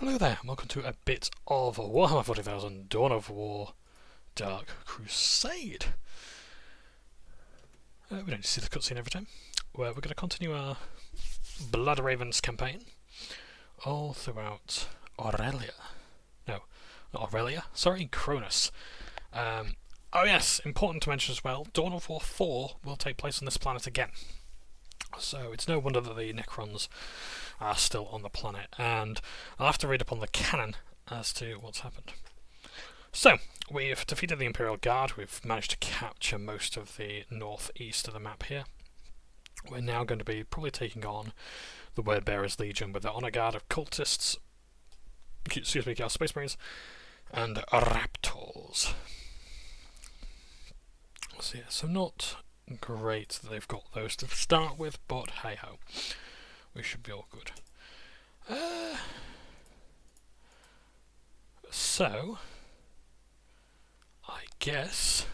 Hello there, and welcome to a bit of Warhammer 40,000 Dawn of War Dark Crusade. We don't see the cutscene every time. Where we're going to continue our Blood Ravens campaign all throughout Aurelia. No, not Aurelia, sorry, Cronus. Oh yes, important to mention as well, Dawn of War 4 will take place on this planet again. So it's no wonder that the Necrons are still on the planet, and I'll have to read up on the canon as to what's happened. So, we've defeated the Imperial Guard, we've managed to capture most of the northeast of the map here. We're now going to be probably taking on the Wordbearers Legion with the Honor Guard of Cultists, excuse me, Chaos Space Marines, and Raptors. So yeah, so not great that they've got those to start with, but hey ho, we should be all good. So I guess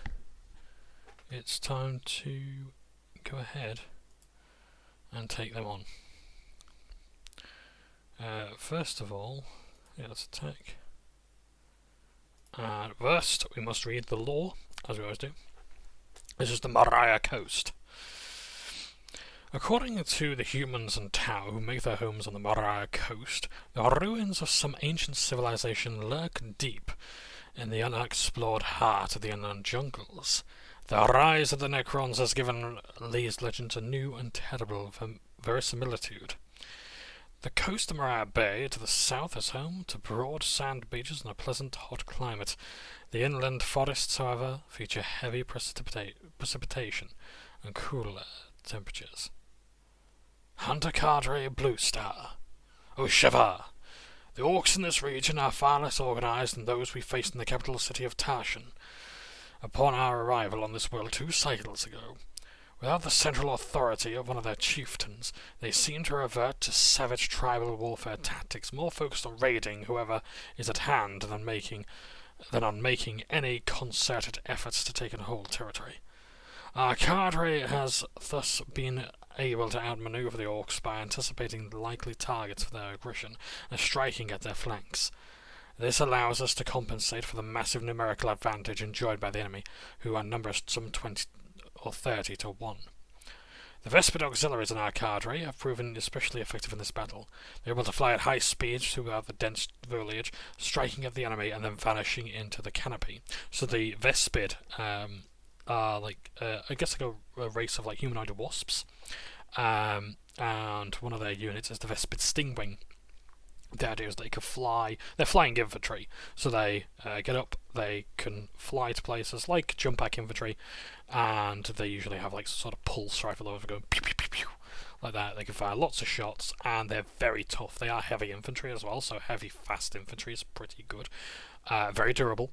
it's time to go ahead and take them on. First of all, yeah, let's attack. And first, we must read the lore, as we always do. This is the Mariah Coast. According to the humans and Tau who make their homes on the Mariah Coast, the ruins of some ancient civilization lurk deep in the unexplored heart of the unknown jungles. The rise of the Necrons has given these legends a new and terrible verisimilitude. The coast of Mariah Bay to the south is home to broad sand beaches and a pleasant hot climate. The inland forests, however, feature heavy precipitation and cooler temperatures. Hunter Cadre Blue Star. Oh shiver! The orcs in this region are far less organised than those we faced in the capital city of Tarshan. Upon our arrival on this world 2 cycles ago, without the central authority of one of their chieftains, they seem to revert to savage tribal warfare tactics, more focused on raiding whoever is at hand than on making any concerted efforts to take and hold territory. Our cadre has thus been able to outmaneuver the orcs by anticipating the likely targets for their aggression and striking at their flanks. This allows us to compensate for the massive numerical advantage enjoyed by the enemy, who outnumber some 20 or 30 to 1. The Vespid auxiliaries in our cadre have proven especially effective in this battle. They are able to fly at high speeds throughout the dense foliage, striking at the enemy and then vanishing into the canopy. So the Vespid are like, I guess like a race of like humanoid wasps, and one of their units is the Vespid Stingwing. The idea is they can fly. They're flying infantry, so they get up. They can fly to places like jump pack infantry, and they usually have like some sort of pulse rifle over going pew pew pew pew like that. They can fire lots of shots, and they're very tough. They are heavy infantry as well, so heavy fast infantry is pretty good. Very durable,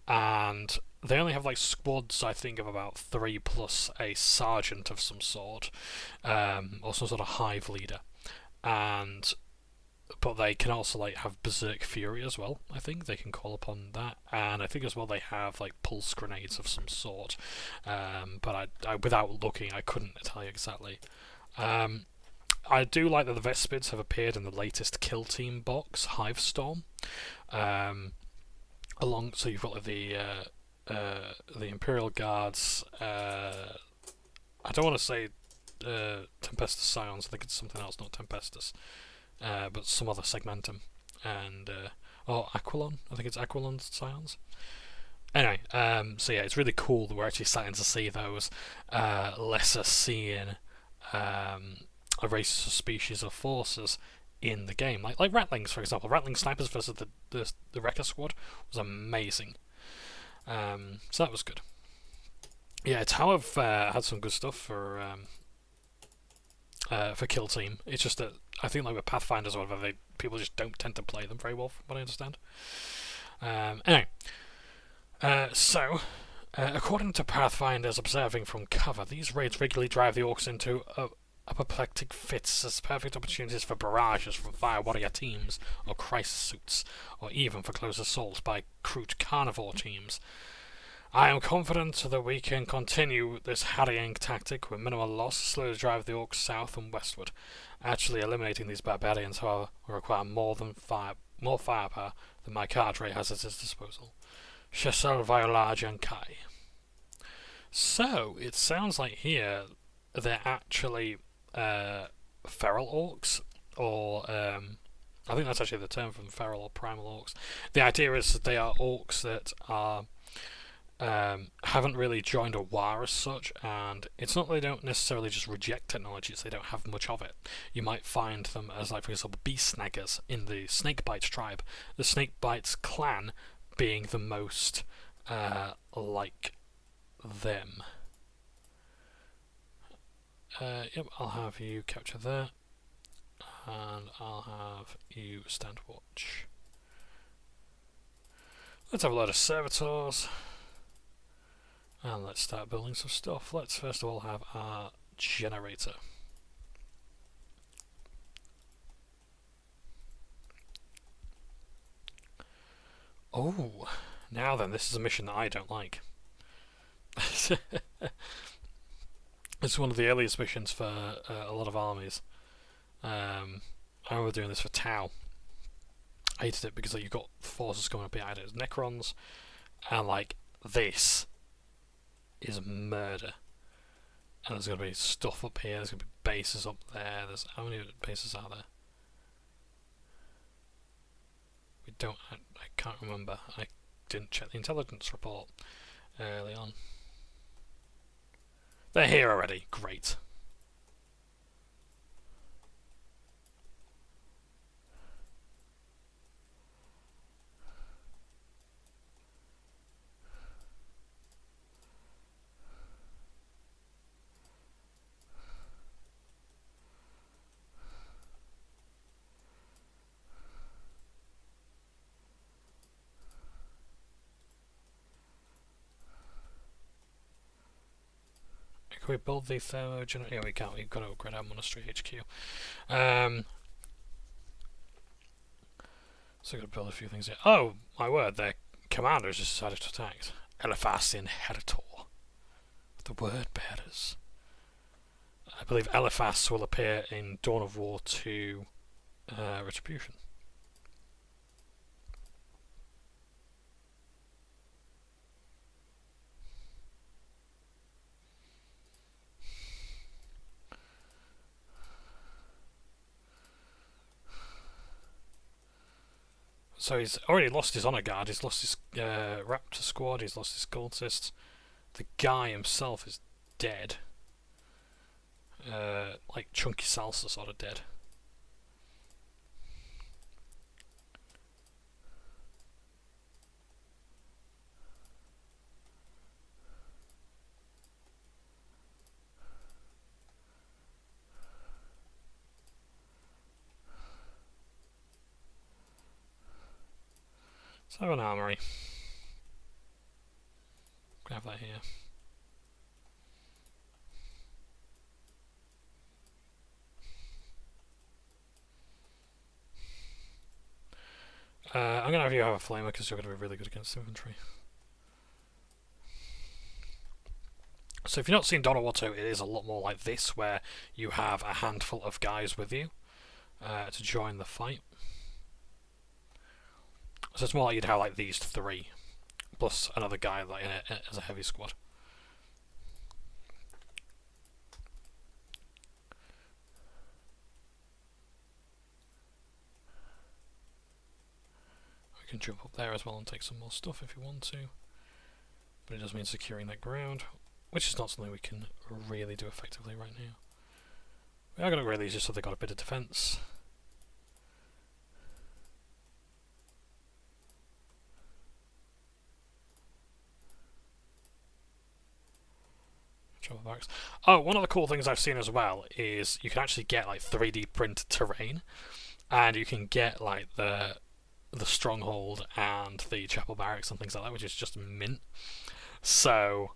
and they only have like squads, I think, of about 3 plus a sergeant of some sort, or some sort of hive leader, but they can also like have Berserk Fury as well. I think they can call upon that, and I think as well they have like pulse grenades of some sort. But I without looking, I couldn't tell you exactly. I do like that the Vespids have appeared in the latest Kill Team box, Hivestorm. So you've got like, the Imperial Guards. I don't want to say Tempestus Scions. I think it's something else, not Tempestus. But some other Segmentum, and Aquilon. I think it's Aquilon's Scions. Anyway, so yeah, it's really cool that we're actually starting to see those lesser seen races of species of forces in the game, like Ratlings, for example. Ratling Snipers versus the Wrecker Squad was amazing. So that was good. Yeah, Tau have had some good stuff for Kill Team. It's just that I think like with Pathfinders or whatever, people just don't tend to play them very well, from what I understand. Anyway, so according to Pathfinders observing from cover, these raids regularly drive the orcs into apoplectic fits as perfect opportunities for barrages from fire warrior teams or crisis suits, or even for close assaults by crude carnivore teams. I am confident that we can continue this harrying tactic with minimal loss, slowly drive the orcs south and westward. Actually eliminating these barbarians, however, will require more than more firepower than my cadre has at its disposal. Chasseur Violage and Kai. So, it sounds like here they're actually feral orcs, or I think that's actually the term from feral or primal orcs. The idea is that they are orcs that are haven't really joined a war as such, and it's not that they don't necessarily just reject technology, it's they don't have much of it. You might find them as, like, for example, beast snaggers in the Snakebites tribe. The Snakebites clan being the most like them. Yep, I'll have you capture there, and I'll have you stand watch. Let's have a load of servitors, and let's start building some stuff. Let's first of all have our generator. Oh, now then, this is a mission that I don't like. It's one of the earliest missions for a lot of armies. I remember doing this for Tau. I hated it because, like, you've got forces coming up behind it. It's Necrons, and, like, this is murder. And there's going to be stuff up here, there's going to be bases up there. How many bases are there? I can't remember. I didn't check the intelligence report early on. They're here already. Great. Can we build the thermo generator? Yeah, we can't. We've got to upgrade our monastery HQ. So I've got to build a few things here. Oh, my word, their commander has just decided to attack. Eliphas the Inheritor. The Word Bearers. I believe Eliphas will appear in Dawn of War 2 Retribution. So he's already lost his Honour Guard, he's lost his Raptor Squad, he's lost his Cultists. The guy himself is dead. Like Chunky Salsa sort of dead. So an armory. Can have that here. I'm going to have you have a flamer because you're going to be really good against infantry. So if you've not seen Dawn of War 2, it is a lot more like this, where you have a handful of guys with you to join the fight. So it's more like you'd have like these three, plus another guy like as a heavy squad. We can jump up there as well and take some more stuff if you want to. But it does mean securing that ground, which is not something we can really do effectively right now. We are going to upgrade these just so they've got a bit of defence. Oh, one of the cool things I've seen as well is you can actually get like 3D print terrain, and you can get like the stronghold and the chapel barracks and things like that, which is just mint. So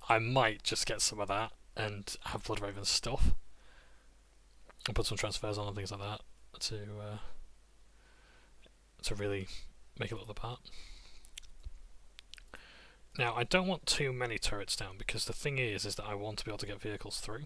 I might just get some of that and have Bloodraven stuff and put some transfers on and things like that to really make it look the part. Now, I don't want too many turrets down, because the thing is that I want to be able to get vehicles through.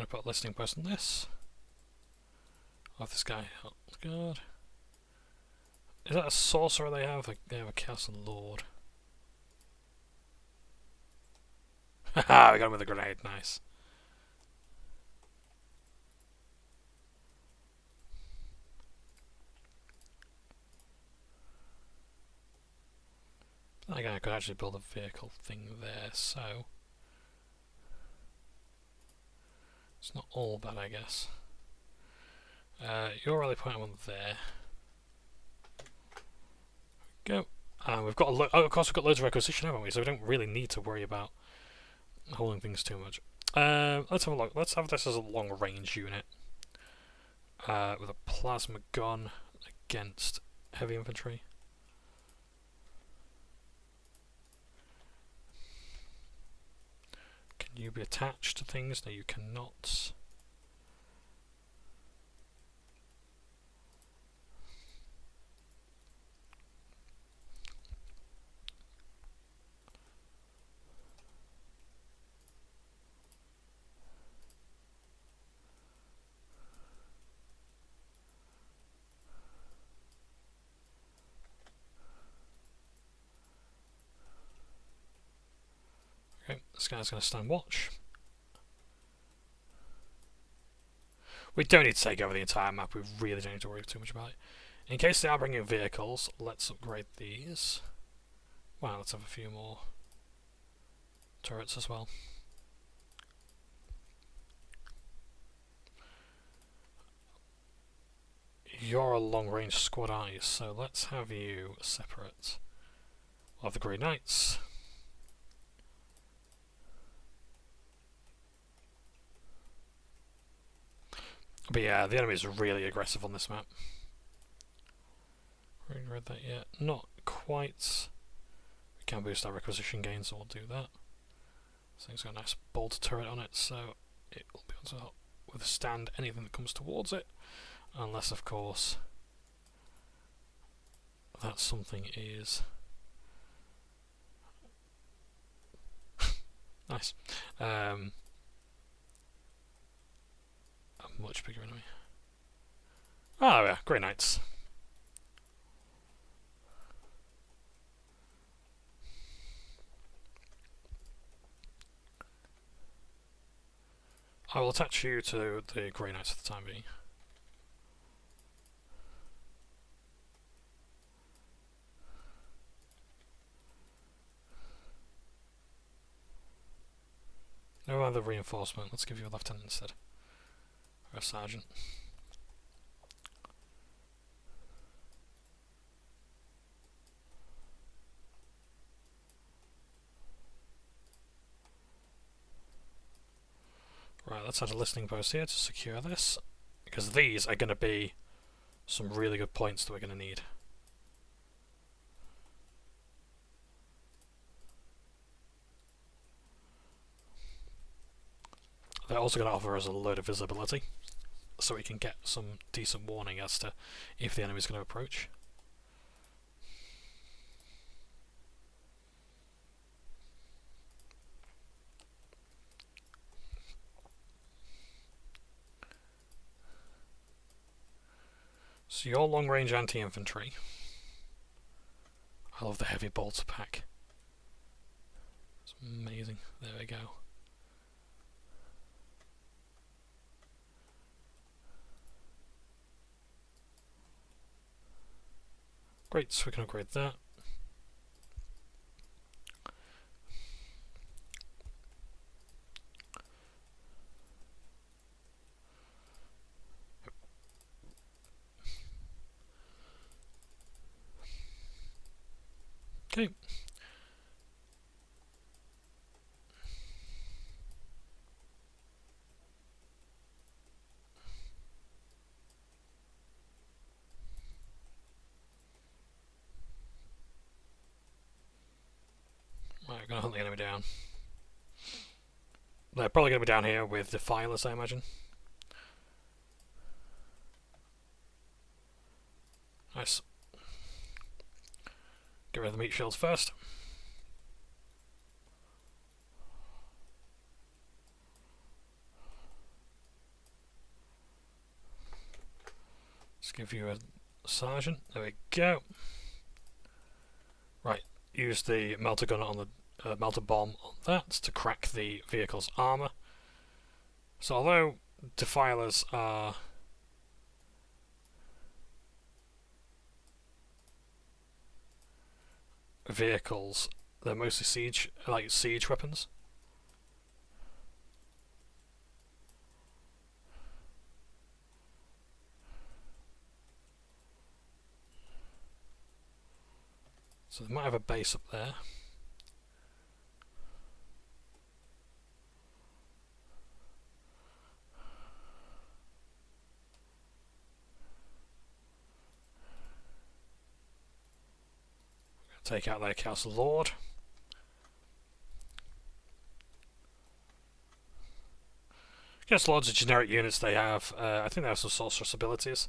put a listening post on this. Oh, this guy. Oh, God. Is that a sorcerer they have? They have a castle lord. Haha, we got him with a grenade. Nice. That guy could actually build a vehicle thing there, so it's not all bad, I guess. You're really putting one there. Go. We've got of course we've got loads of requisition, haven't we? So we don't really need to worry about holding things too much. Let's have a look. Let's have this as a long range unit with a plasma gun against heavy infantry. Can you be attached to things? No, you cannot. Okay, this guy's going to stand watch. We don't need to take over the entire map, we really don't need to worry too much about it. In case they are bringing vehicles, let's upgrade these. Wow, let's have a few more turrets as well. You're a long-range squad, aren't you? So let's have you separate. We'll have the Grey Knights. But yeah, the enemy is really aggressive on this map. We haven't read that yet. Not quite. We can boost our requisition gain, so we'll do that. This thing's got a nice bolt turret on it, so it will be able to withstand anything that comes towards it. Unless, of course, that something is nice. A much bigger enemy. Oh yeah, Grey Knights. I will attach you to the Grey Knights for the time being. No other reinforcement. Let's give you a lieutenant instead. Or a sergeant. Right, let's add a listening post here to secure this, because these are going to be some really good points that we're going to need. They're also going to offer us a load of visibility, so we can get some decent warning as to if the enemy's going to approach. So your long-range anti-infantry. I love the heavy bolter pack. It's amazing. There we go. Great, so we can upgrade that. Okay. Right, we're going to hunt the enemy down. They're probably going to be down here with Defilers, I imagine. Nice. Get rid of the meat shields first. give you a sergeant. There we go. Right, use the melter gun on the melter bomb on that to crack the vehicle's armour. So although defilers are vehicles, they're mostly siege weapons. So they might have a base up there. Take out their castle lord. Castle lords are generic units. They have, I think they have some sorceress abilities.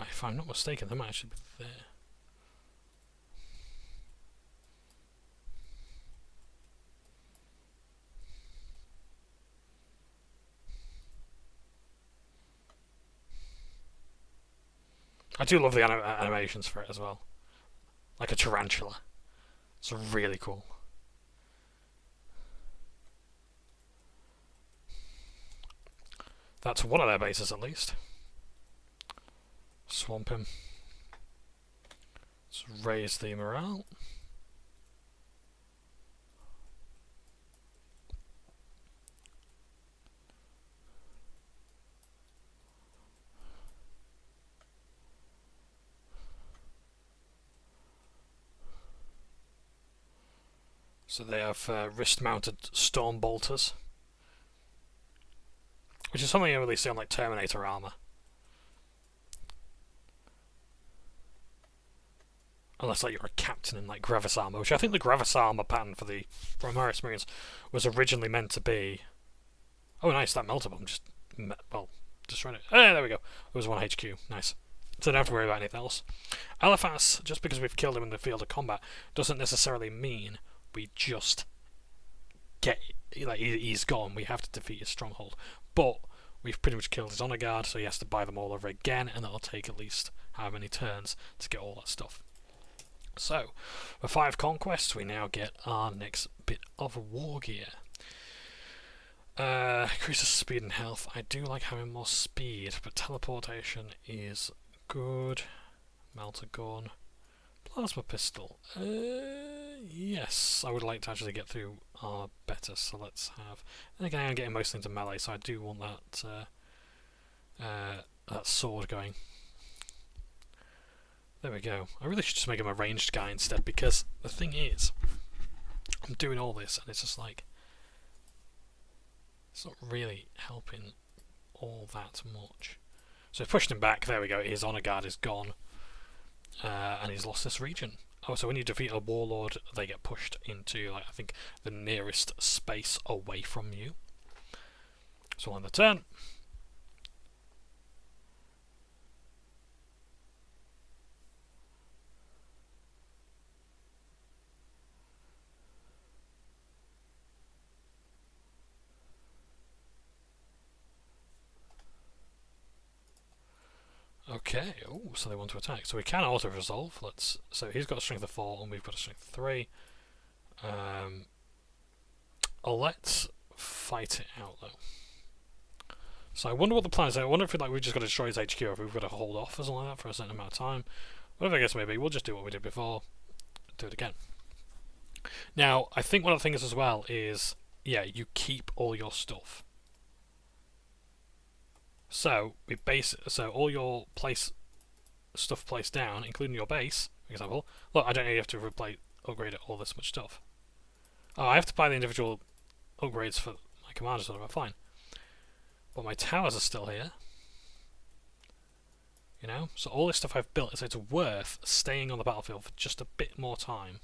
If I'm not mistaken, they might actually be there. I do love the animations for it as well. Like a tarantula. It's really cool. That's one of their bases at least. Swamp him. Let's raise the morale. So they have wrist-mounted storm bolters, which is something I really see on like Terminator armor. Unless like you're a captain in like Gravis armor, which I think the Gravis armor pattern for the Primaris Marines was originally meant to be. Oh, nice! That melter bomb just destroyed it. Hey, there we go. It was 1 HQ. Nice. So don't have to worry about anything else. Eliphas, just because we've killed him in the field of combat, doesn't necessarily mean we just get like he's gone. We have to defeat his stronghold, but we've pretty much killed his honor guard, so he has to buy them all over again, and that'll take at least how many turns to get all that stuff. So, for 5 conquests, we now get our next bit of war gear. Increases speed and health. I do like having more speed, but teleportation is good. Melter gun. Plasma pistol. Yes, I would like to actually get through our better, so let's have... And again, I'm getting mostly into melee, so I do want that sword going. There we go. I really should just make him a ranged guy instead, because the thing is, I'm doing all this, and it's just like... It's not really helping all that much. So I've pushed him back, there we go, his honor guard is gone. And he's lost this region. Oh, so when you defeat a warlord, they get pushed into, like, I think, the nearest space away from you. So on the turn. Okay, oh, so they want to attack. So we can auto-resolve. So he's got a strength of 4 and we've got a strength of 3. Let's fight it out though. So I wonder what the plan is. I wonder if we've just got to destroy his HQ, or if we've got to hold off or something like that for a certain amount of time. Whatever I guess maybe, we'll just do what we did before. Do it again. Now, I think one of the things as well is, yeah, you keep all your stuff. So all your stuff placed down, including your base, for example. Look, I don't know, you have to upgrade all this much stuff. Oh, I have to buy the individual upgrades for my commanders, so fine. But my towers are still here. You know, so all this stuff I've built, so it's worth staying on the battlefield for just a bit more time.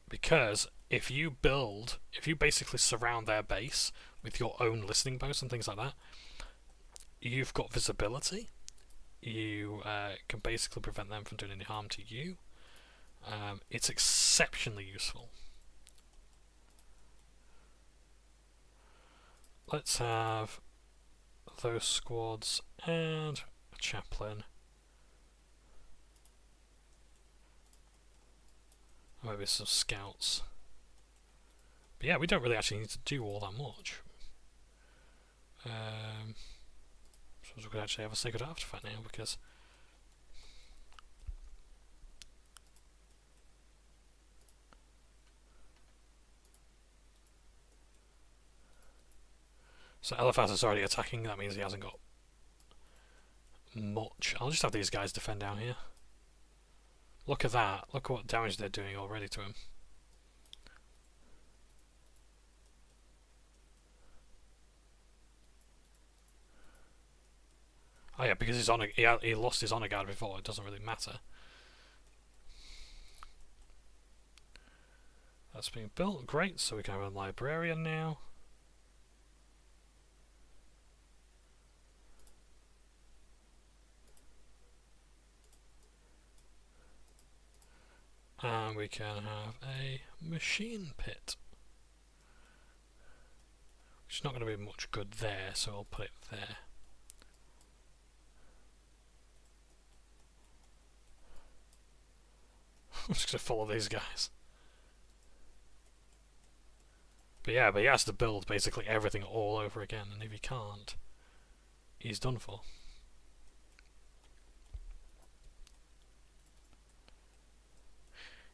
Because if you basically surround their base, with your own listening posts and things like that, you've got visibility. You can basically prevent them from doing any harm to you. It's exceptionally useful. Let's have those squads and a chaplain. Maybe some scouts. But yeah, we don't really actually need to do all that much. So we could actually have a sacred artifact now, because so Eliphaz is already attacking. That means he hasn't got much. I'll just have these guys defend down here. Look at that. Look at what damage they're doing already to him. Oh yeah, because he's on he lost his honor guard before. It doesn't really matter. That's being built. Great. So we can have a librarian now. And we can have a machine pit. Which is not going to be much good there, so I'll put it there. I'm just going to follow these guys. But yeah, he has to build basically everything all over again, and if he can't, he's done for.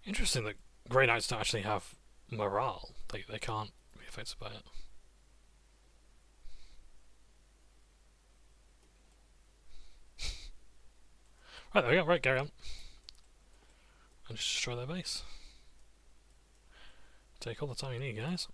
Interesting that Grey Knights don't actually have morale. They can't be affected by it. Right, there we go. Right, carry on. And just destroy their base. Take all the time you need, guys.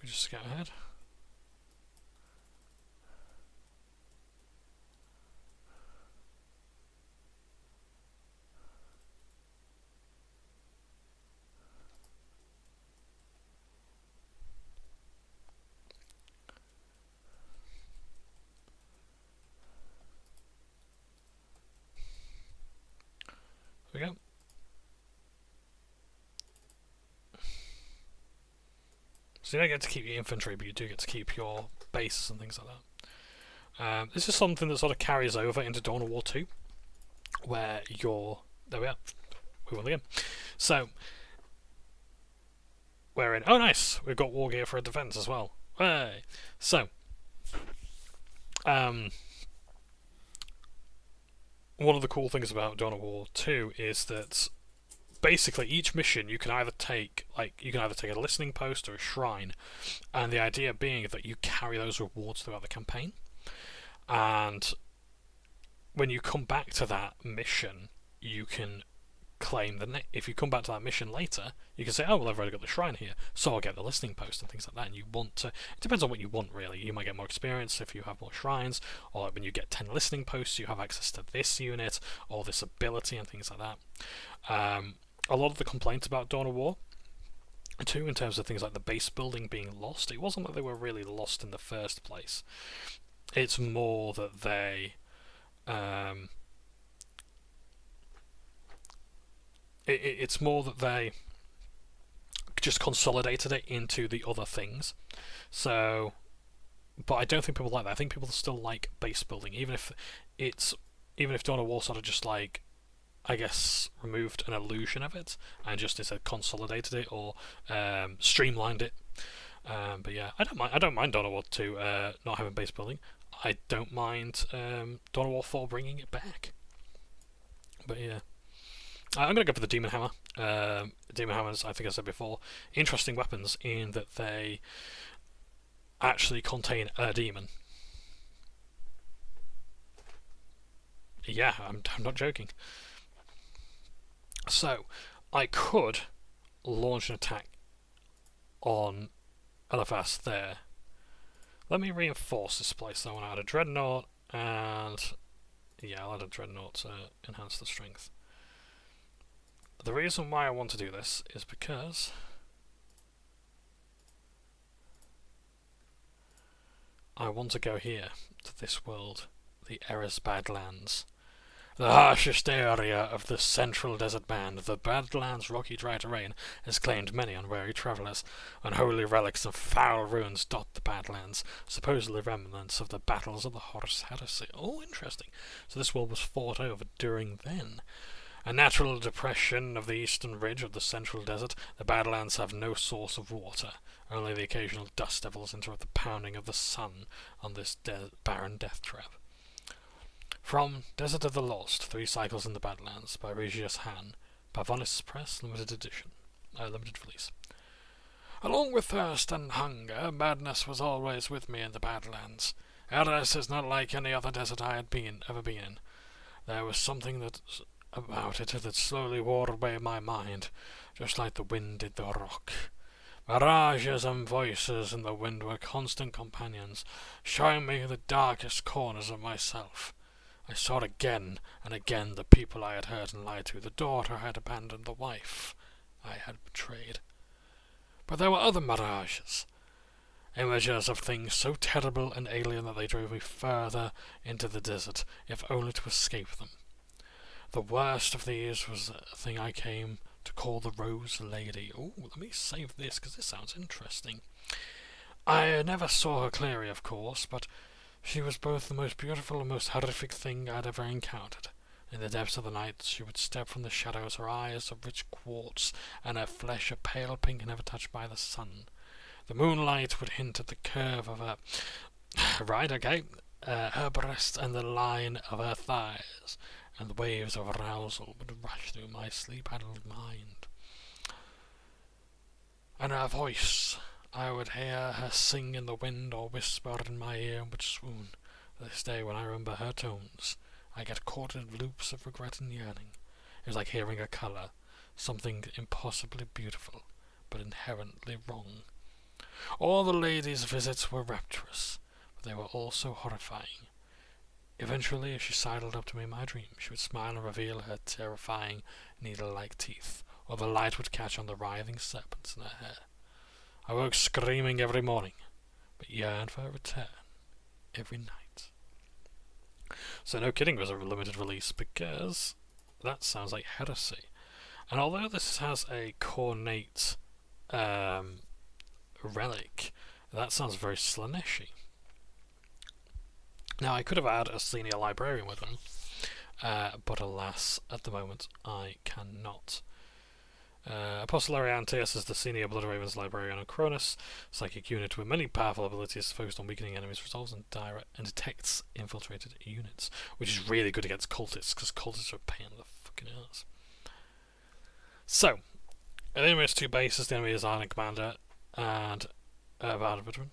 We just scout ahead. There we go. So you don't get to keep your infantry, but you do get to keep your bases and things like that. This is something that sort of carries over into Dawn of War 2, where you're... There we are. We won the game. So, we're in... Oh, nice! We've got war gear for a defense as well. Hey! So, one of the cool things about Dawn of War 2 is that basically each mission you can either take a listening post or a shrine, and the idea being that you carry those rewards throughout the campaign, and when you come back to that mission you can claim if you come back to that mission later, you can say, oh well, I've already got the shrine here, so I'll get the listening post and things like that. And you want to, it depends on what you want really. You might get more experience if you have more shrines, or like when you get 10 listening posts you have access to this unit or this ability and things like that. A lot of the complaints about Dawn of War 2 in terms of things like the base building being lost, it wasn't that they were really lost in the first place. It's more that they it's more that they just consolidated it into the other things. So, but I don't think people like that. I think people still like base building, even if Dawn of War sort of just like, I guess, removed an illusion of it and just instead consolidated it or streamlined it. But yeah, I don't mind Dawn of War 2 not having base building. I don't mind Dawn of War 4 bringing it back. But yeah, I'm going to go for the Demon Hammer. Demon Hammers, I think I said before, interesting weapons in that they actually contain a demon. Yeah, I'm not joking. So, I could launch an attack on Eliphas there. Let me reinforce this place. I want to add a Dreadnought, and yeah, I'll add a Dreadnought to enhance the strength. The reason why I want to do this is because I want to go here, to this world, the Eris Badlands. The harshest area of the central desert band, the Badlands' rocky dry terrain has claimed many unwary travellers. Unholy relics and foul ruins dot the Badlands, supposedly remnants of the battles of the Horus Heresy. Oh, interesting. So this world was fought over during then. A natural depression of the eastern ridge of the central desert, the Badlands have no source of water. Only the occasional dust devils interrupt the pounding of the sun on this barren death trap. From Desert of the Lost, 3 Cycles in the Badlands by Regius Han, Pavonis Press, limited edition, limited release. Along with thirst and hunger, madness was always with me in the Badlands. Eris is not like any other desert I had ever been in. There was something about it that slowly wore away my mind, just like the wind did the rock. Mirages and voices in the wind were constant companions, showing me the darkest corners of myself. I saw again and again the people I had hurt and lied to, the daughter I had abandoned, the wife I had betrayed. But there were other mirages, images of things so terrible and alien that they drove me further into the desert, if only to escape them. The worst of these was a thing I came to call the Rose Lady. Oh, let me save this, because this sounds interesting. I never saw her clearly, of course, but she was both the most beautiful and most horrific thing I'd ever encountered. In the depths of the night she would step from the shadows, her eyes of rich quartz, and her flesh a pale pink never touched by the sun. The moonlight would hint at the curve of her her breast and the line of her thighs, and the waves of arousal would rush through my sleep-addled mind. And her voice, I would hear her sing in the wind or whisper in my ear and would swoon. To this day, when I remember her tones, I get caught in loops of regret and yearning. It was like hearing a colour, something impossibly beautiful, but inherently wrong. All the lady's visits were rapturous, but they were also horrifying. Eventually, as she sidled up to me in my dream, she would smile and reveal her terrifying needle-like teeth, or the light would catch on the writhing serpents in her hair. I woke screaming every morning, but yearned for her return every night. So no kidding, it was a limited release, because that sounds like heresy. And although this has a cornate relic, that sounds very Slaanesh-y. Now, I could have had a senior librarian with them, but alas, at the moment, I cannot. Apostle Ariantius is the senior Blood Ravens librarian on Cronus, psychic unit with many powerful abilities focused on weakening enemies, resolves and detects infiltrated units, which is really good against cultists, because cultists are a pain in the fucking ass. So, the enemy has 2 bases, the enemy is Arden Commander and Varda Veteran.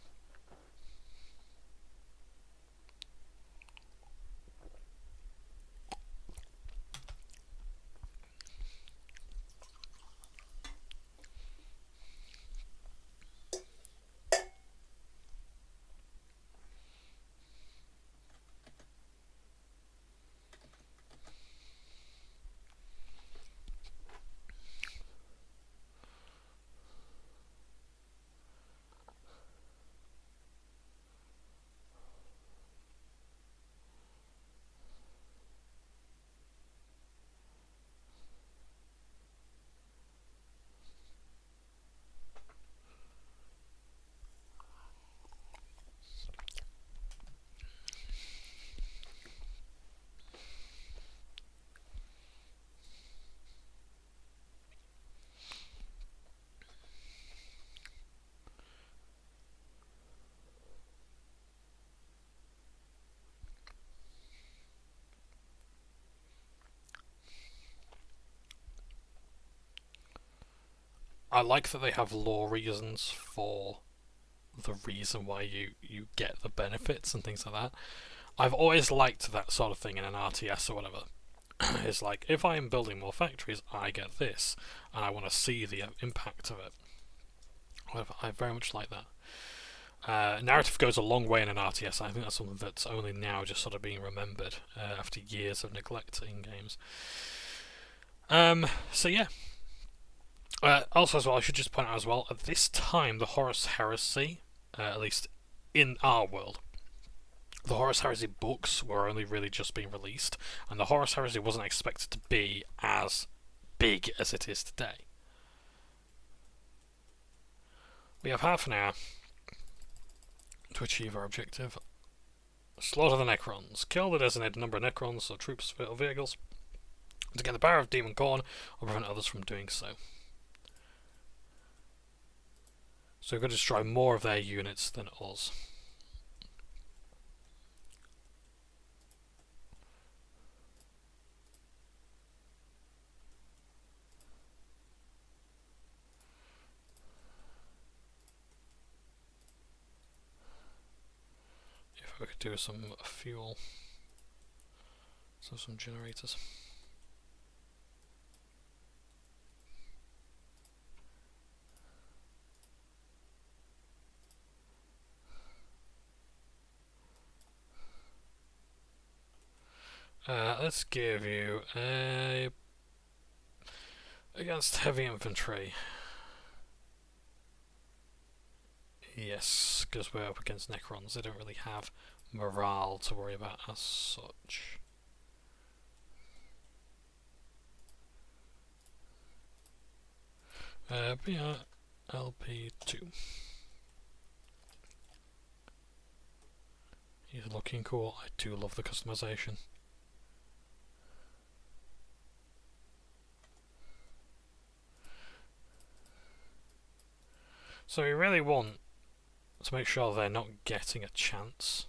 I like that they have lore reasons for the reason why you get the benefits and things like that. I've always liked that sort of thing in an RTS or whatever. It's like, if I am building more factories, I get this, and I want to see the impact of it. I very much like that. Narrative goes a long way in an RTS. I think that's something that's only now just sort of being remembered after years of neglect in games. So yeah. Also, as well, I should just point out as well, at this time, the Horus Heresy, at least in our world, the Horus Heresy books were only really just being released, and the Horus Heresy wasn't expected to be as big as it is today. We have half an hour to achieve our objective. Slaughter the Necrons. Kill the designated number of Necrons or troops or vehicles to get the power of Demon Corn or prevent others from doing so. So we're going to destroy more of their units than us. If we could do some fuel, so some generators. Let's give you a against heavy infantry. Yes, because we're up against Necrons. They don't really have morale to worry about as such. BRLP2. He's looking cool. I do love the customization. So we really want to make sure they're not getting a chance.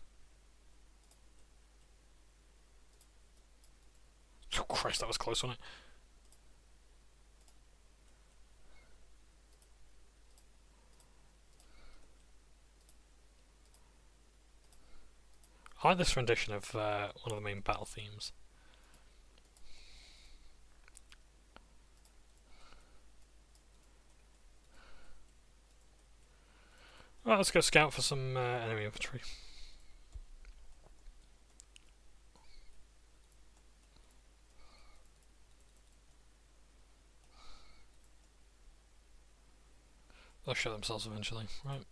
Oh Christ, that was close, wasn't it? I like this rendition of one of the main battle themes. Right, let's go scout for some enemy infantry. They'll show themselves eventually, right?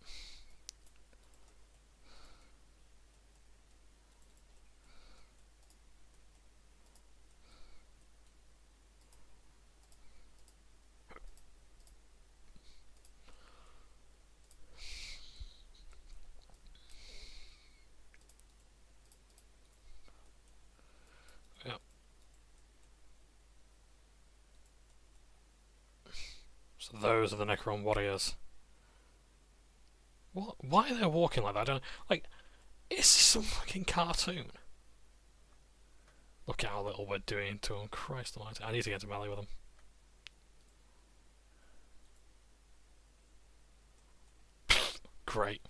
So those are the Necron warriors. What? Why are they walking like that? I don't know. Like, is this some fucking cartoon? Look at how little we're doing to them. Christ almighty. I need to get to melee with them. Great.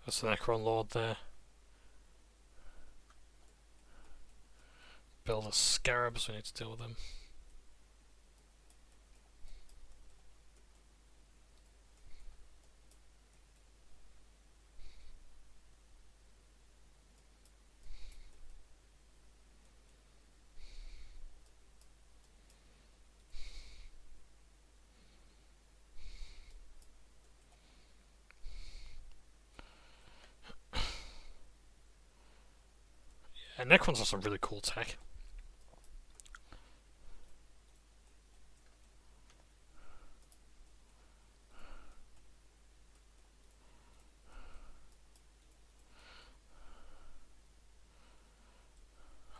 That's the Necron Lord there. Build a scarabs, we need to deal with them. Yeah, Necrons have some really cool tech.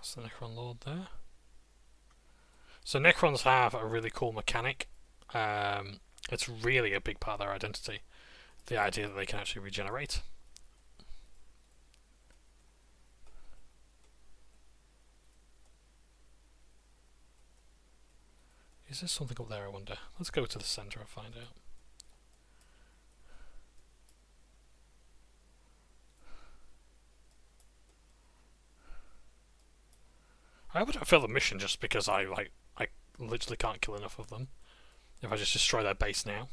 That's the Necron Lord there. So Necrons have a really cool mechanic. It's really a big part of their identity. The idea that they can actually regenerate. Is there something up there, I wonder? Let's go to the centre and find out. I hope I don't fail the mission just because I literally can't kill enough of them. If I just destroy their base now.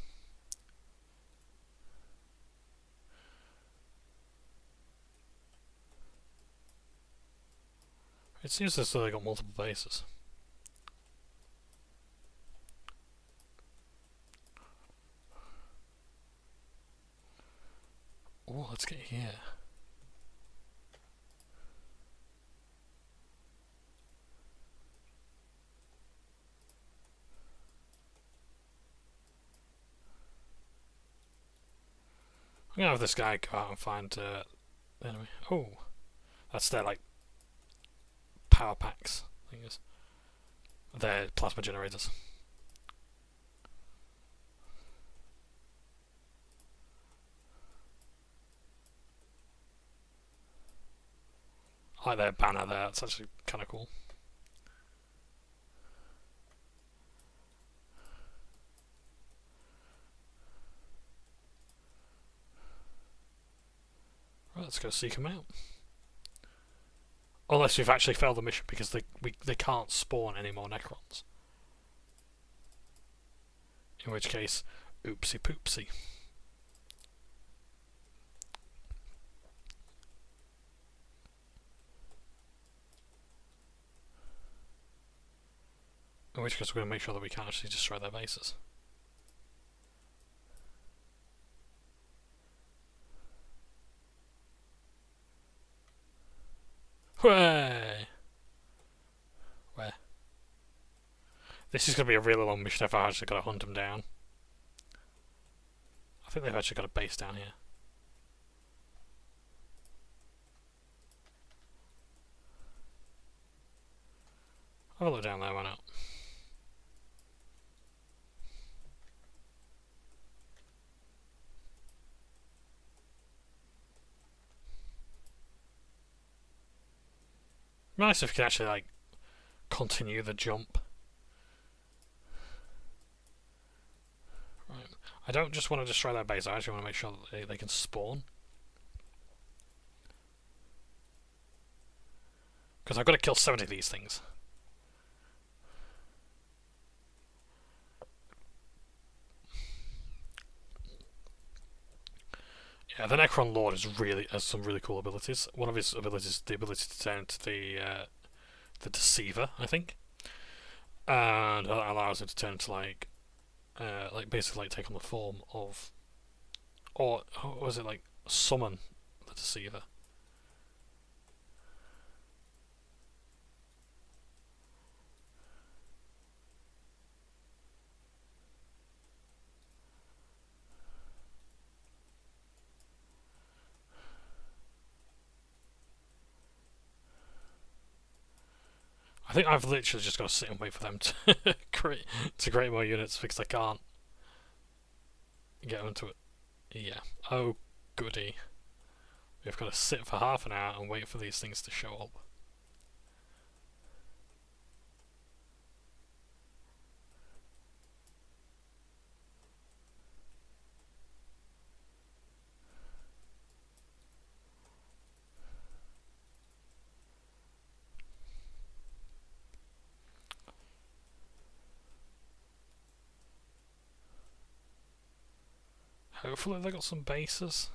It seems as though they got multiple bases. Oh, let's get here. I'm gonna have this guy go out and find the enemy. Oh, that's their like power packs things. They're plasma generators. I like their banner there. It's actually kind of cool. Right, let's go seek them out. Unless we've actually failed the mission because they can't spawn any more Necrons. In which case, oopsie poopsie. In which case we're going to make sure that we can't actually destroy their bases. Hooray! Where? This is going to be a really long mission if I actually got to hunt them down. I think they've actually got a base down here. I'll look down there, why not? Nice if you can actually like continue the jump. Right. I don't just want to destroy their base, I actually want to make sure that they can spawn. Because I've got to kill 70 of these things. Yeah, the Necron Lord has some really cool abilities. One of his abilities is the ability to turn into the Deceiver, I think, and that allows him to turn into like basically like take on the form of, or was it like summon the Deceiver? I think I've literally just got to sit and wait for them to create more units because I can't get onto it. Yeah. Oh, goody. We've got to sit for half an hour and wait for these things to show up. Hopefully they got some bases.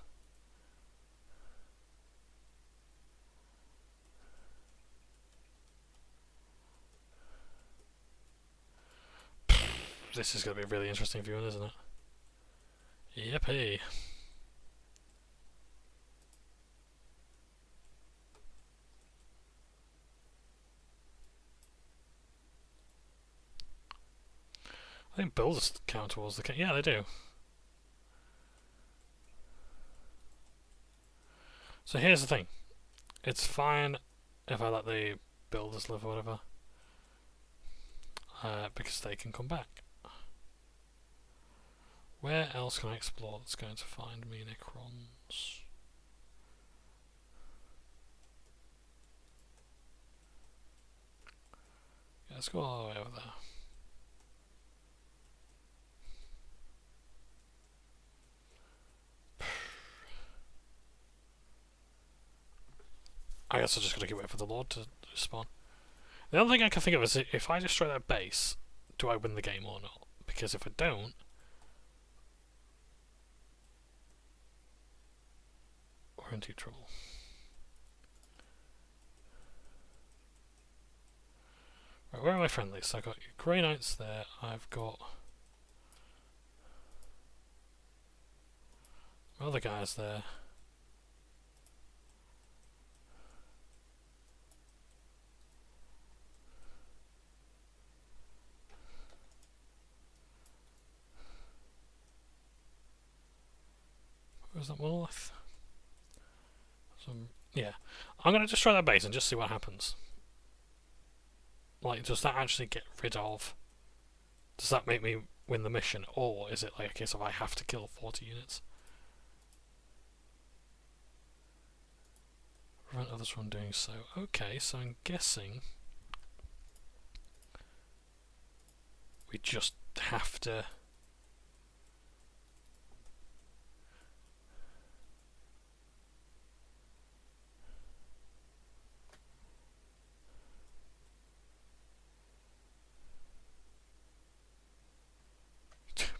This is going to be really interesting viewing, isn't it? Yippee. I think builders count towards the... Yeah, they do. So here's the thing. It's fine if I let the builders live or whatever. Because they can come back. Where else can I explore that's going to find me Necrons? Yeah, let's go all the way over there. I guess I just gotta keep waiting for the Lord to spawn. The other thing I can think of is if I destroy that base, do I win the game or not? Because if I don't, we're in deep trouble. Right, where are my friendlies? So I've got Grey Knights there, I've got other guys there. Where's that monolith? Yeah. I'm going to destroy that base and just see what happens. Like, does that actually get rid of... Does that make me win the mission? Or is it like a case of I have to kill 40 units? Prevent others from doing so. Okay, so I'm guessing... we just have to...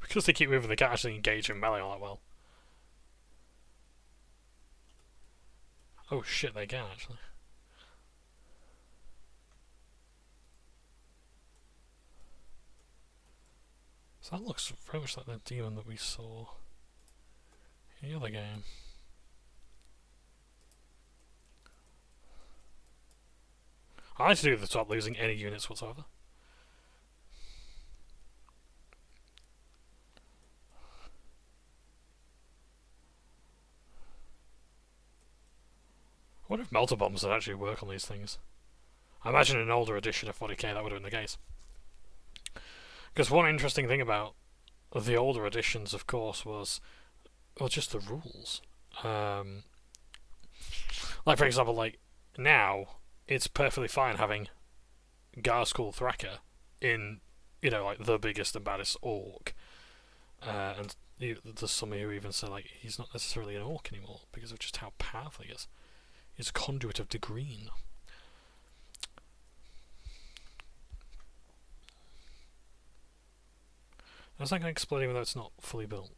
because they keep moving, they can't actually engage in melee all that well. Oh shit, they can actually. So that looks very much like the demon that we saw in the other game. I like to do the top losing any units whatsoever. I wonder if melter bombs would actually work on these things. I imagine in an older edition of 40k that would have been the case. Because one interesting thing about the older editions, of course, was, well, just the rules. Like, for example, like, now, it's perfectly fine having Garskull Thraka in, you know, like, the biggest and baddest orc. And there's some who even say, like, he's not necessarily an orc anymore because of just how powerful he is. He's a conduit of the green. How's that going to explode even though it's not fully built?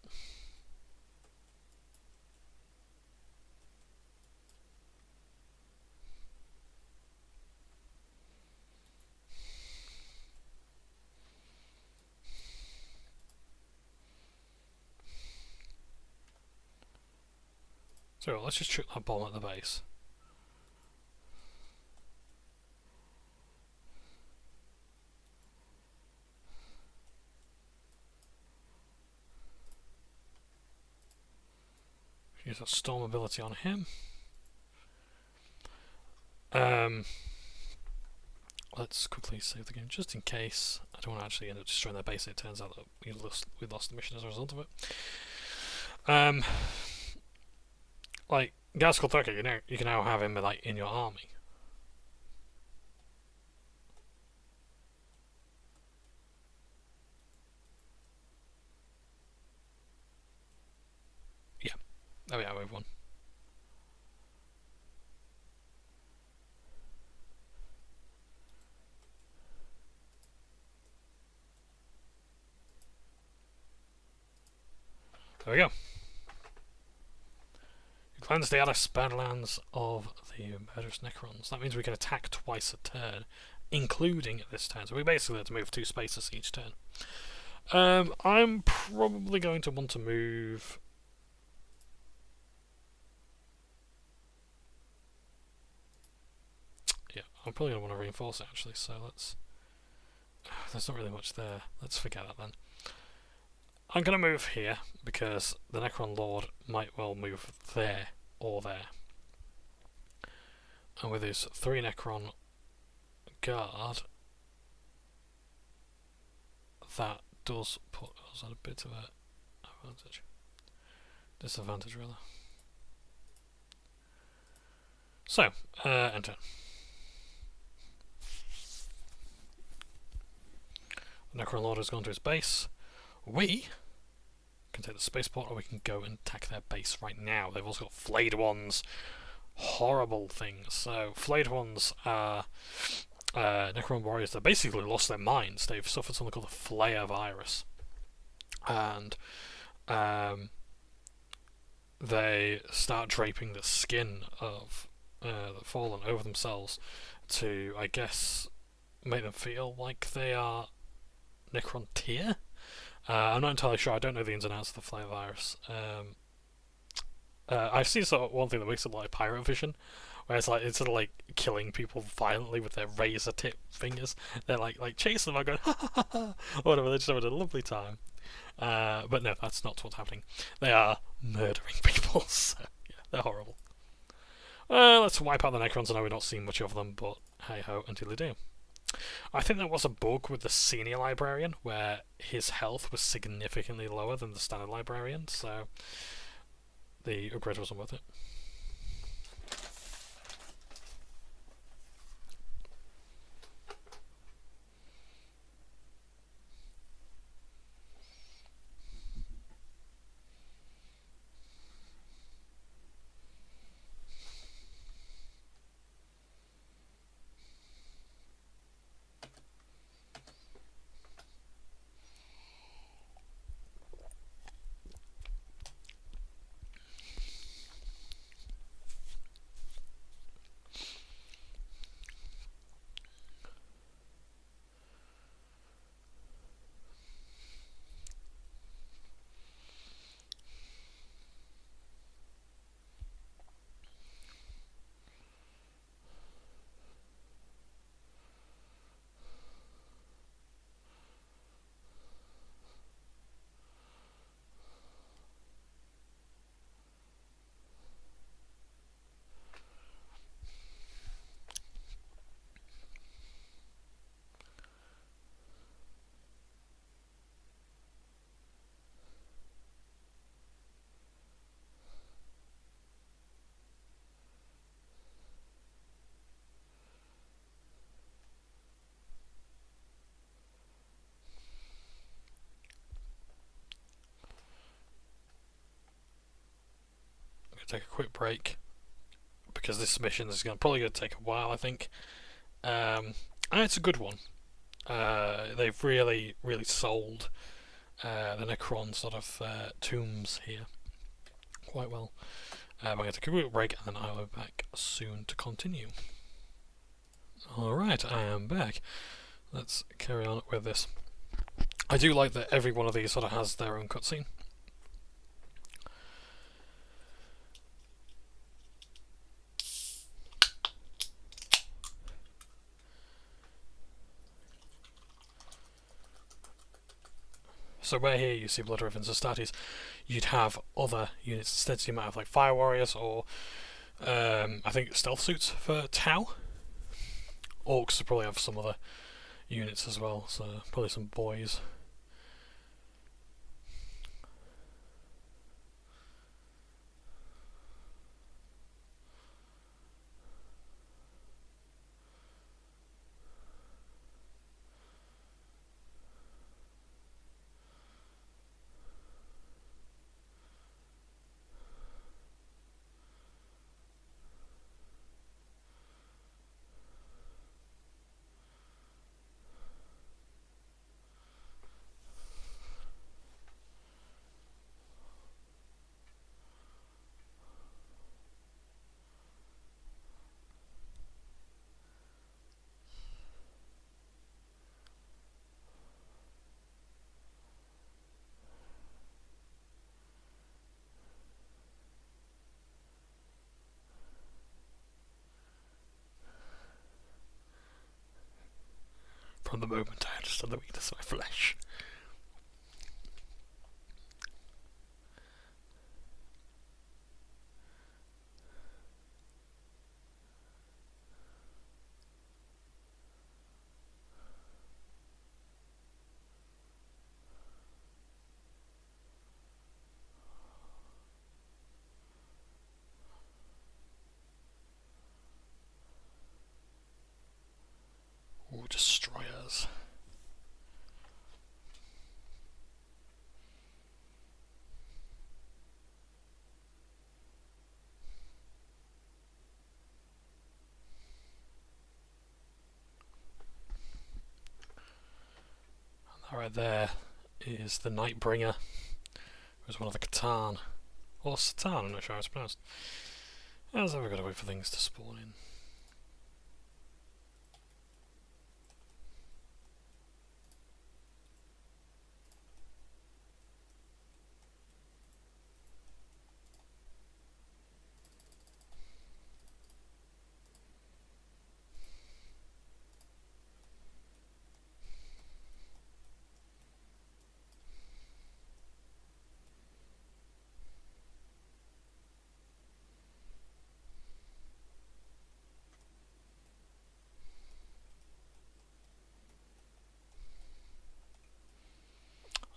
So let's just shoot that bomb at the base. Use that storm ability on him. Let's quickly save the game just in case. I don't want to actually end up destroying their base. It turns out that we lost the mission as a result of it. Like Gaskell Thraka, you can now have him like in your army. Yeah, there we are. We've won. There we go. You cleanse the Alice Badlands of the Murderous Necrons. That means we can attack twice a turn, including at this turn. So we basically have to move 2 spaces each turn. I'm probably going to want to move... Yeah, I'm probably going to want to reinforce it actually, so let's... There's not really much there. Let's forget that then. I'm going to move here, because the Necron Lord might well move there, or there. And with his 3 Necron guard, that does put us at a bit of an advantage. Disadvantage, rather. So, enter. The Necron Lord has gone to his base. We can take the spaceport, or we can go and attack their base right now. They've also got flayed ones. Horrible things. So, flayed ones are Necron warriors that basically lost their minds. They've suffered something called the Flayer virus. And they start draping the skin of the fallen over themselves to, I guess, make them feel like they are Necron tier. I'm not entirely sure. I don't know the ins and outs of the Flayer virus. I've seen sort of one thing that makes it like Pirate Vision, where it's like instead of like killing people violently with their razor tip fingers, they're like chase them. I go ha ha ha ha, or whatever. They're just having a lovely time. But no, that's not what's happening. They are murdering people. So yeah, they're horrible. Let's wipe out the Necrons. I know we've not seen much of them, but hey ho, until they do. I think there was a bug with the senior librarian where his health was significantly lower than the standard librarian, so the upgrade wasn't worth it. Take a quick break because this mission is probably going to take a while, I think. And it's a good one. They've really sold the Necron sort of tombs here quite well. I'm going to take a quick break and then I'll be back soon to continue. Alright, I am back. Let's carry on with this. I do like that every one of these sort of has their own cutscene. So where here you see Blood Ravens and Astartes, you'd have other units instead. So you might have like Fire Warriors or I think Stealth Suits for Tau. Orcs will probably have some other units as well, so probably some boys. From the moment I understood the weakness of my flesh. right there is the Nightbringer. It was one of the Catan. Or Satan, I'm not sure how it's pronounced. As ever, got to wait for things to spawn in.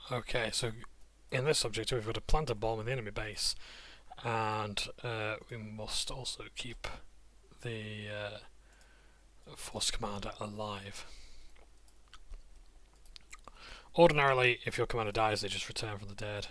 Okay, so in this objective we've got to plant a bomb in the enemy base, and we must also keep the force commander alive. Ordinarily, if your commander dies, they just return from the dead.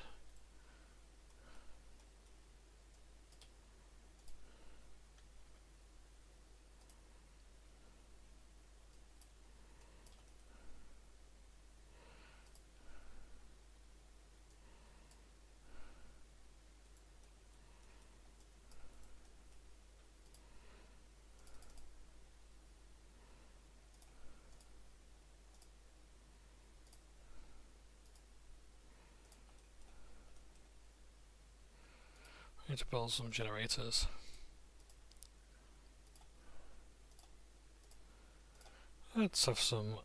We need to build some generators. Let's have some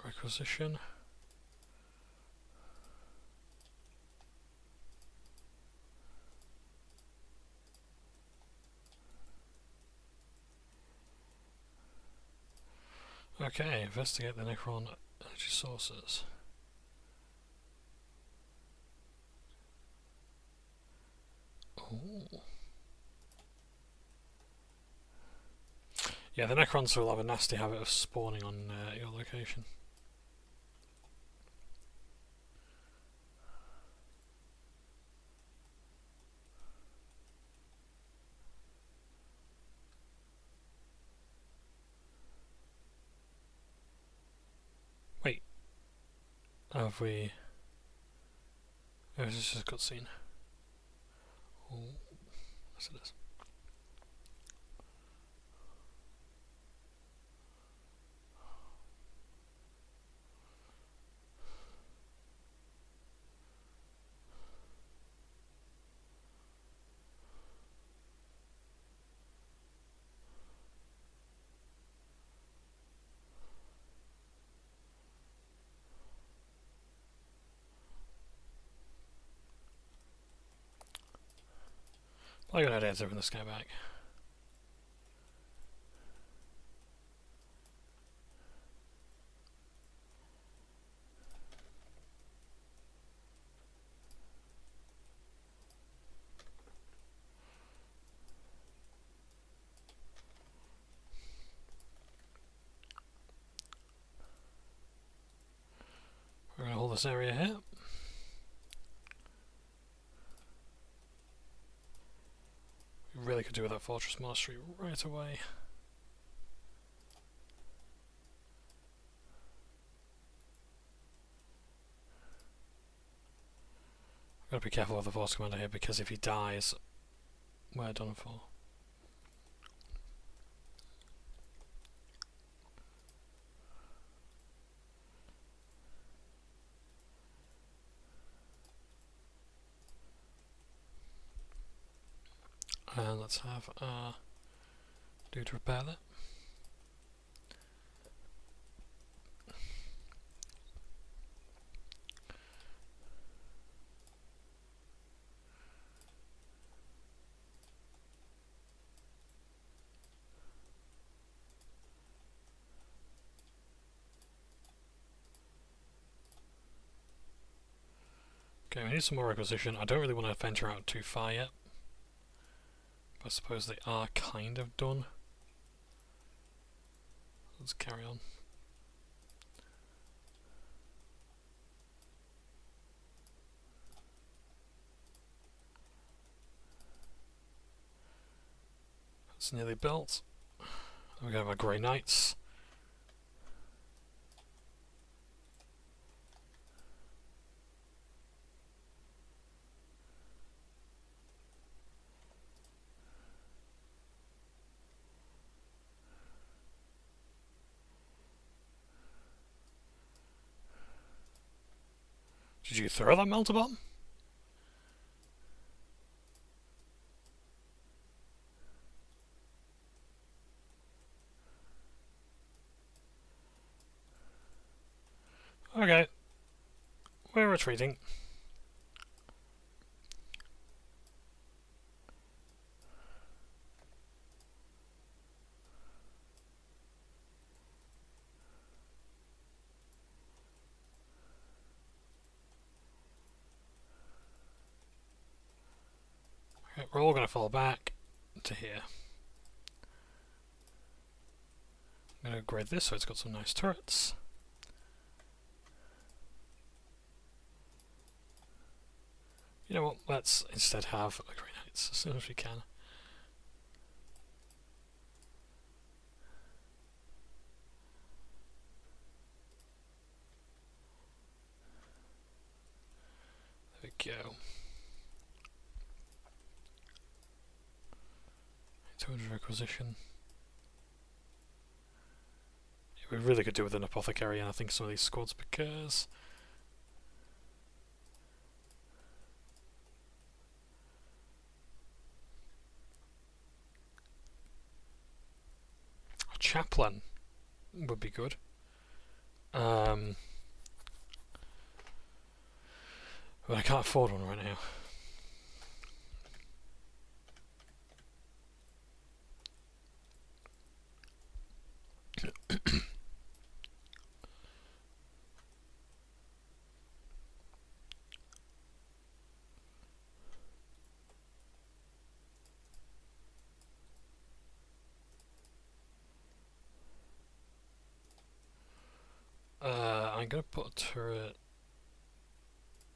requisition. Okay, investigate the Necron energy sources. Ooh. Yeah, the Necrons will have a nasty habit of spawning on your location. Wait. Have we... Oh, this is just a cutscene. Oh, yes it is. Polygon head heads over in the sky back. We're going to hold this area here. We really could do with that fortress monastery right away. Got to be careful with the force commander here, because if he dies, we're done for. And let's have our dude repair that. Okay, we need some more requisition. I don't really want to venture out too far yet. I suppose they are kind of done. Let's carry on. That's nearly built. We have our Grey Knights. Did you throw that melter bomb? Okay. We're retreating. Okay, we're all going to fall back to here. I'm going to upgrade this so it's got some nice turrets. You know what, let's instead have Grey Knights as soon as we can. There we go. 200 requisition. Yeah, we really could do with an apothecary, and I think some of these squads, because a chaplain would be good. But I can't afford one right now. I'm going to put a turret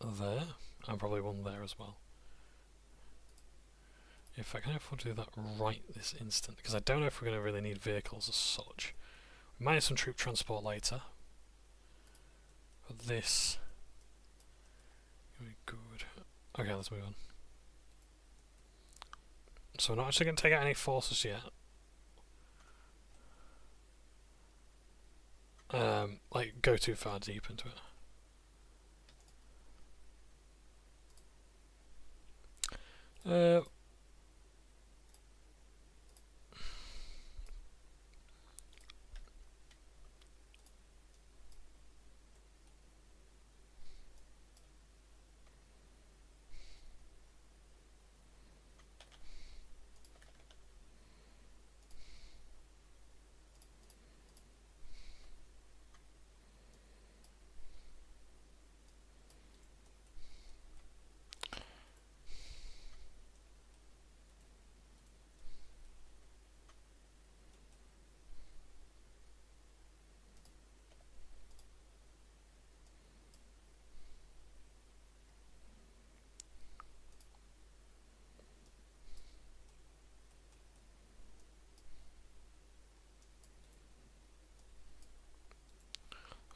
there, and probably one there as well. In fact, can I afford to do that right this instant? Because I don't know if we're going to really need vehicles as such. We might need some troop transport later. But this would be good. Okay, let's move on. So we're not actually going to take out any forces yet. Like, go too far deep into it.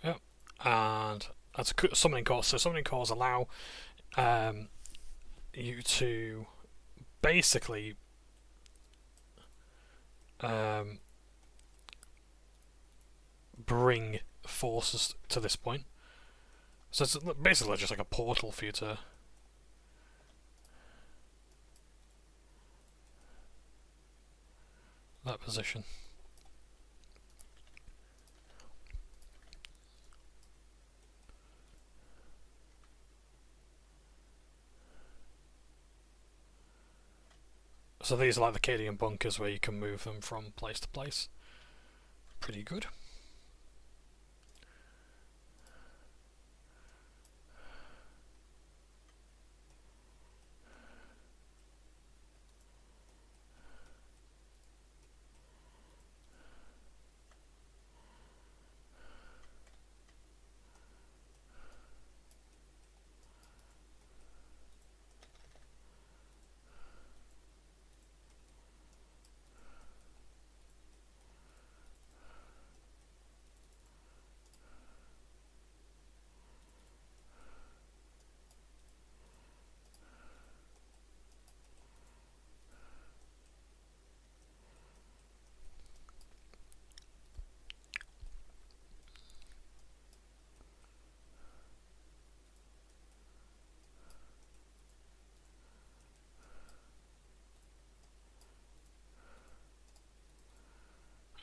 Yep, and that's a summoning cores. So summoning cores allow you to basically bring forces to this point. So it's basically just like a portal for you to that position. So these are like the Cadian bunkers where you can move them from place to place. Pretty good.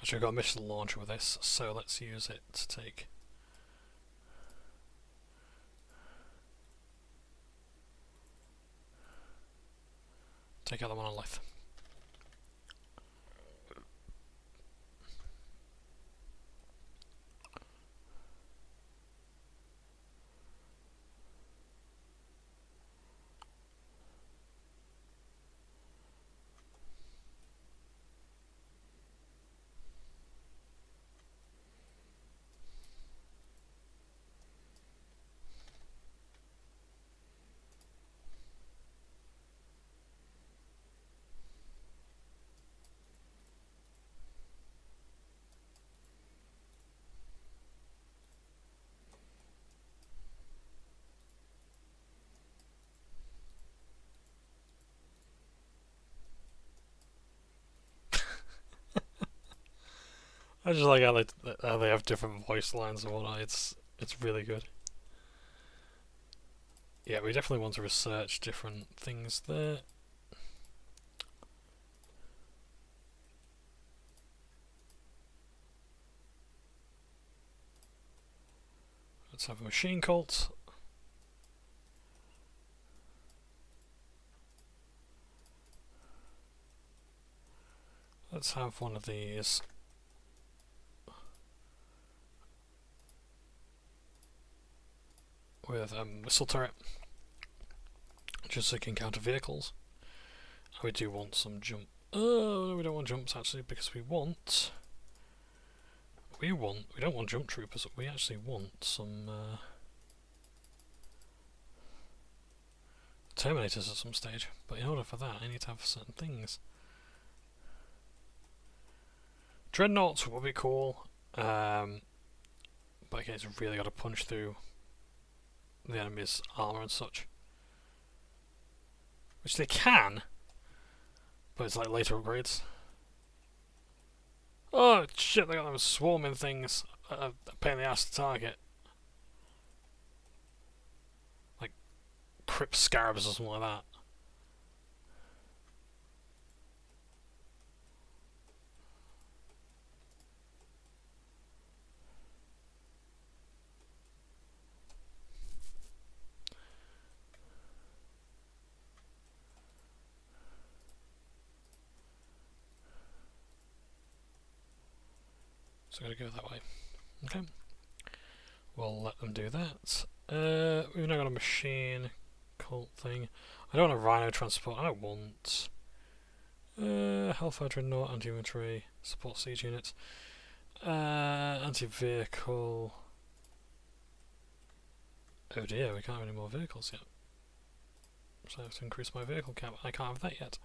Actually, we've got a missile launcher with this, so let's use it to take out the monolith. I just like how they have different voice lines and whatnot. It's really good. Yeah, we definitely want to research different things there. Let's have a machine cult. Let's have one of these. With a missile turret, just so it can counter vehicles. And we do want some jump. Oh no, we don't want jumps actually, because we don't want jump troopers. We actually want some Terminators at some stage. But in order for that, I need to have certain things. Dreadnoughts would be cool, but again, it's really got to punch through the enemy's armour and such. Which they can, but it's like later upgrades. Oh shit, they got those swarming things, a pain in the ass to target. Like Crypt Scarabs or something like that. So I gotta go that way. Okay. We'll let them do that. We've now got a machine cult thing. I don't want a rhino transport. I don't want Hellfire Dreadnought, anti-infantry, support siege units, anti-vehicle. Oh dear, we can't have any more vehicles yet. So I have to increase my vehicle count. I can't have that yet.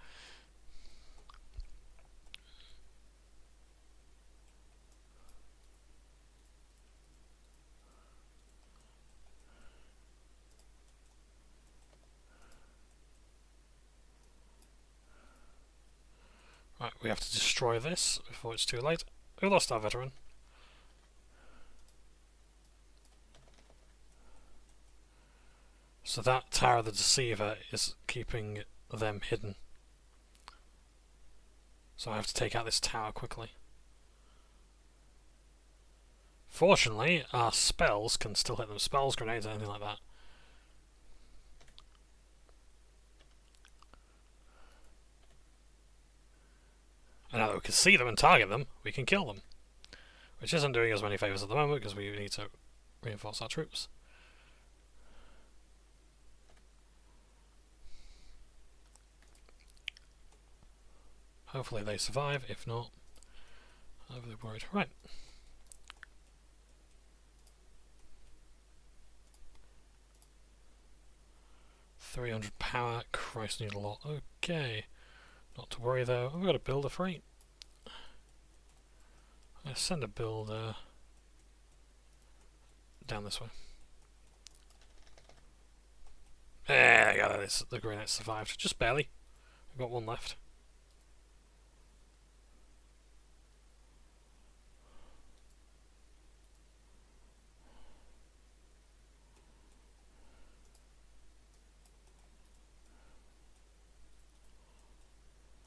Right, we have to destroy this before it's too late. We lost our veteran. So that Tower of the Deceiver is keeping them hidden. So I have to take out this tower quickly. Fortunately, our spells can still hit them. Spells, grenades, anything like that. And now that we can see them and target them, we can kill them. Which isn't doing us many favours at the moment because we need to reinforce our troops. Hopefully they survive, if not, I'm overly worried. Right. £300 power, Christ, need a lot. Okay. Not to worry though, I've got a builder free. I'm going to send a builder down this way. There we go, the grenade survived. Just barely. I've got one left.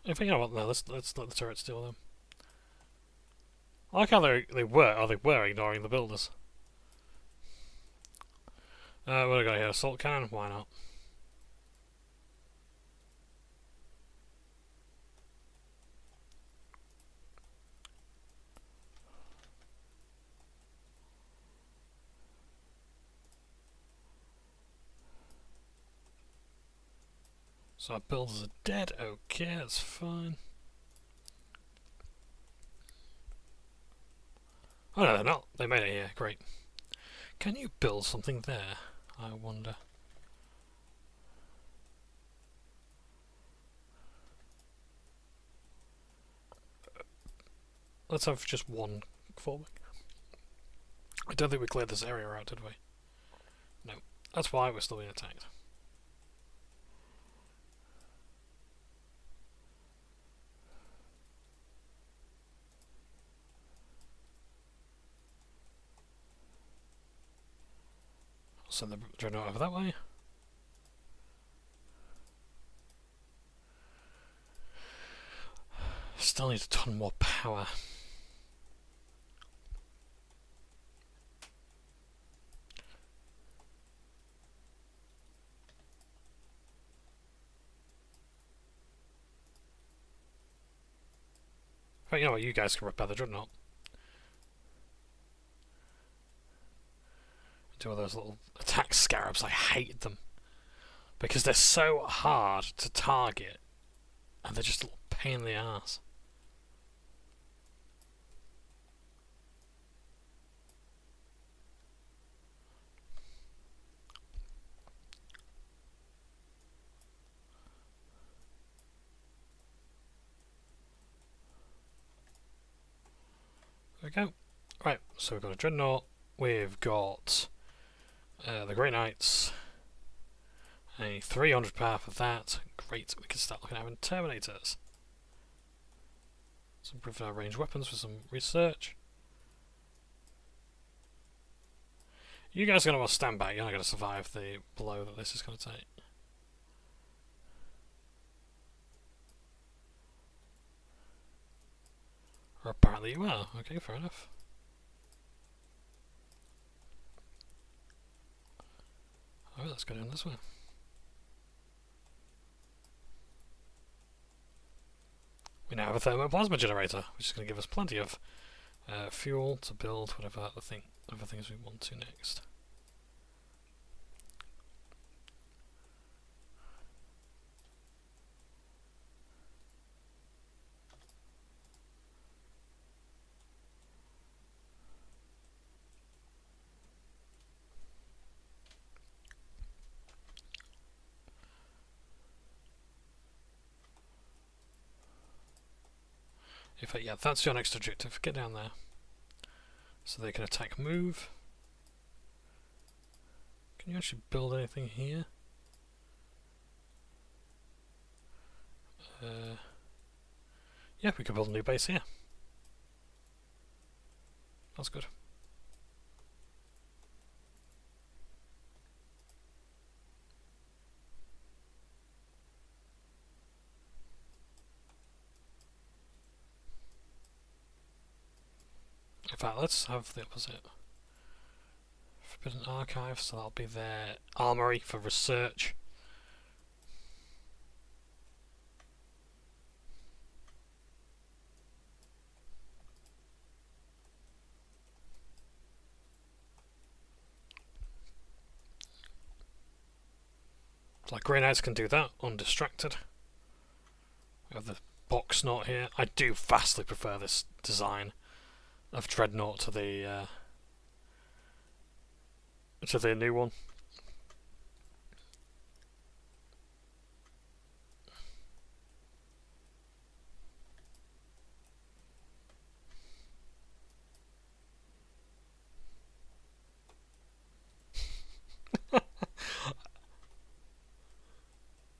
If you know what, no, let's let the turrets deal with them. I like how they were ignoring the builders. What do I got here? Assault cannon? Why not? So our builders are dead. Okay, that's fine. Oh no, they're not. They made it here. Great. Can you build something there? I wonder. Let's have just one forming. I don't think we cleared this area out, did we? No. That's why we're still being attacked. I'll send the dreadnought over that way. Still need a ton more power. Right, you know what, you guys can repair the dreadnought. Do all those little attack scarabs, I hate them. Because they're so hard to target, and they're just a little pain in the ass. There we go. Right, so we've got a dreadnought, we've got the Grey Knights, a 300 power for that. Great, we can start looking at having Terminators. Let's improve our ranged weapons with some research. You guys are going to want to stand back, you're not going to survive the blow that this is going to take. Or apparently you are. Okay, fair enough. Alright, let's go down this way. We now have a thermoplasma generator, which is going to give us plenty of fuel to build whatever other things we want to next. In fact, yeah, that's your next objective. Get down there. So they can attack move. Can you actually build anything here? Yeah, we could build a new base here. That's good. In fact, let's have the opposite. Forbidden Archive, so that'll be their armory for research. Like Grey Knights can do that, undistracted. We have the box knot here. I do vastly prefer this design of Dreadnought to the new one.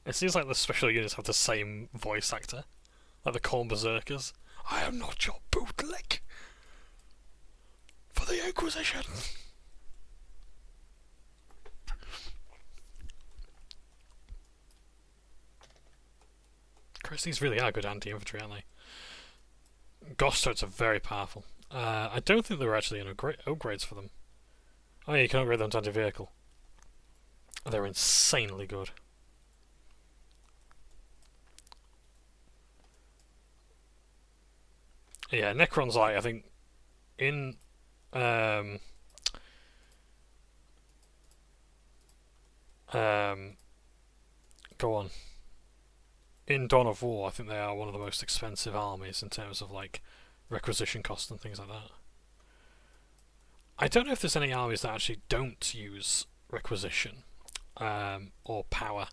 It seems like the special units have the same voice actor, like the Corn Berserkers. I am not your bootleg for the Inquisition. Christ, these really are good anti-infantry, aren't they? Ghost turrets are very powerful. I don't think there were actually any upgrades for them. Oh yeah, you can upgrade them to anti-vehicle. They're insanely good. Yeah, Necron's like, I think, in... Um, go on. In Dawn of War, I think they are one of the most expensive armies in terms of, like, requisition costs and things like that. I don't know if there's any armies that actually don't use requisition or power.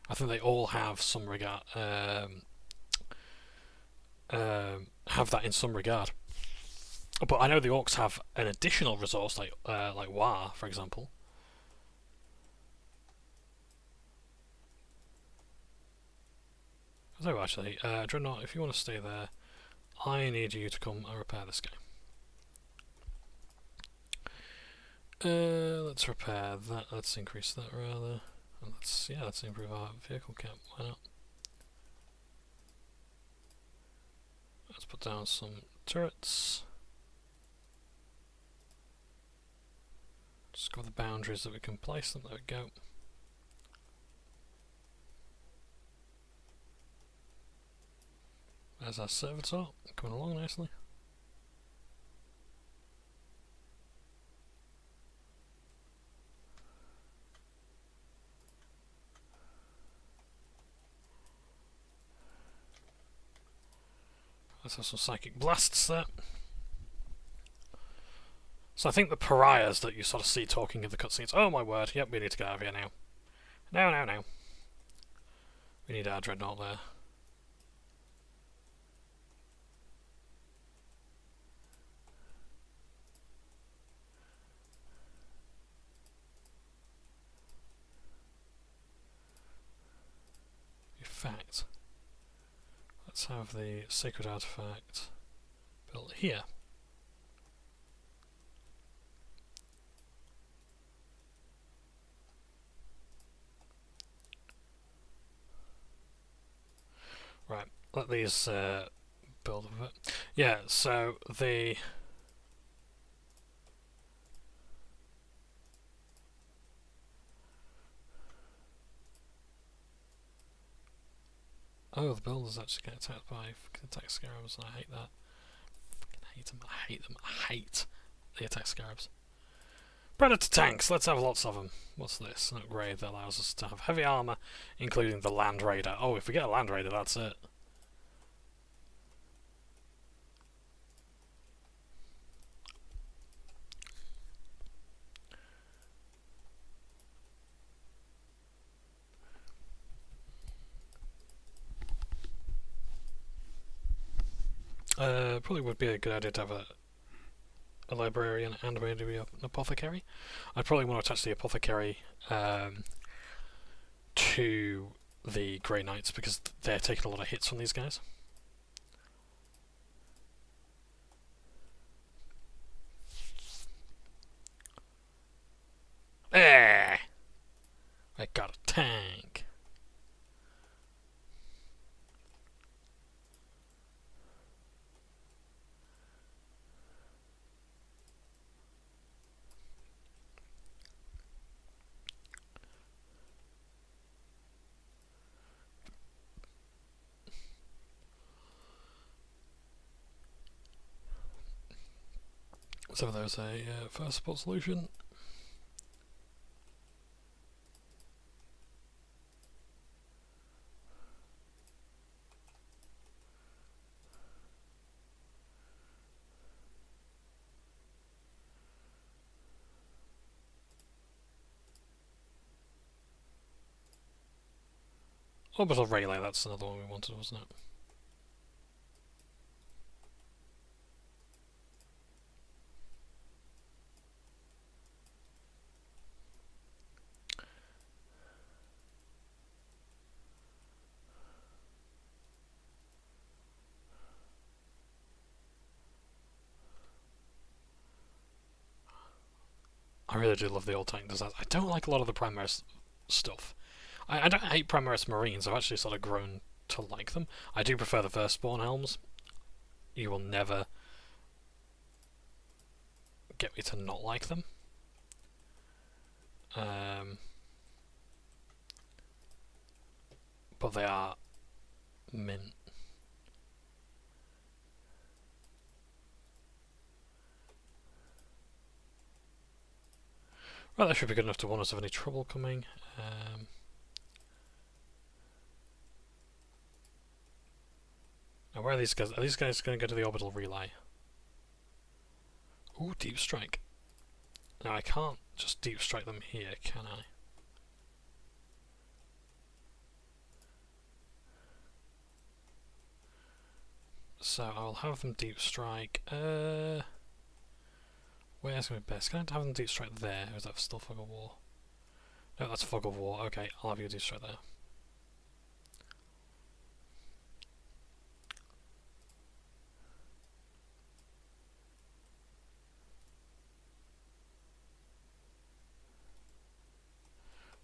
I think they all have some regard, have that in some regard. But I know the orcs have an additional resource, like War, for example. So actually, Dreadnought, if you want to stay there, I need you to come and repair this guy. Let's repair that. Let's increase that rather. And let's improve our vehicle count. Why not? Let's put down some turrets. Just got the boundaries that we can place them. There we go. There's our servitor coming along nicely. Let's have some psychic blasts there. So I think the pariahs that you sort of see talking in the cutscenes. Oh my word! Yep, we need to get out of here now. Now. We need our dreadnought there. In fact, let's have the sacred artifact built here. Right, let these build a bit. Yeah, so the... Oh, the builders actually get attacked by fucking attack scarabs, and I hate that. Fucking hate them, I hate them, I hate the attack scarabs. Predator tanks, let's have lots of them. What's this? An upgrade that allows us to have heavy armour, including the Land Raider. Oh, if we get a Land Raider, that's it. Probably would be a good idea to have a librarian and maybe an apothecary. I'd probably want to attach the apothecary to the Grey Knights because they're taking a lot of hits from these guys. I got a tank. So there's a first support solution. Orbital relay, that's another one we wanted, wasn't it? I really do love the old tank designs. I don't like a lot of the Primaris stuff. I don't hate Primaris Marines, I've actually sort of grown to like them. I do prefer the Firstborn helms. You will never get me to not like them. But they are mint. Right, that should be good enough to warn us of any trouble coming. Now where are these guys? Are these guys going to go to the orbital relay? Ooh, deep strike. Now I can't just deep strike them here, can I? So I'll have them deep strike. Where's going to be best? Can I have them deep strike there? Or is that still fog of war? No, that's fog of war. Okay, I'll have you deep strike there.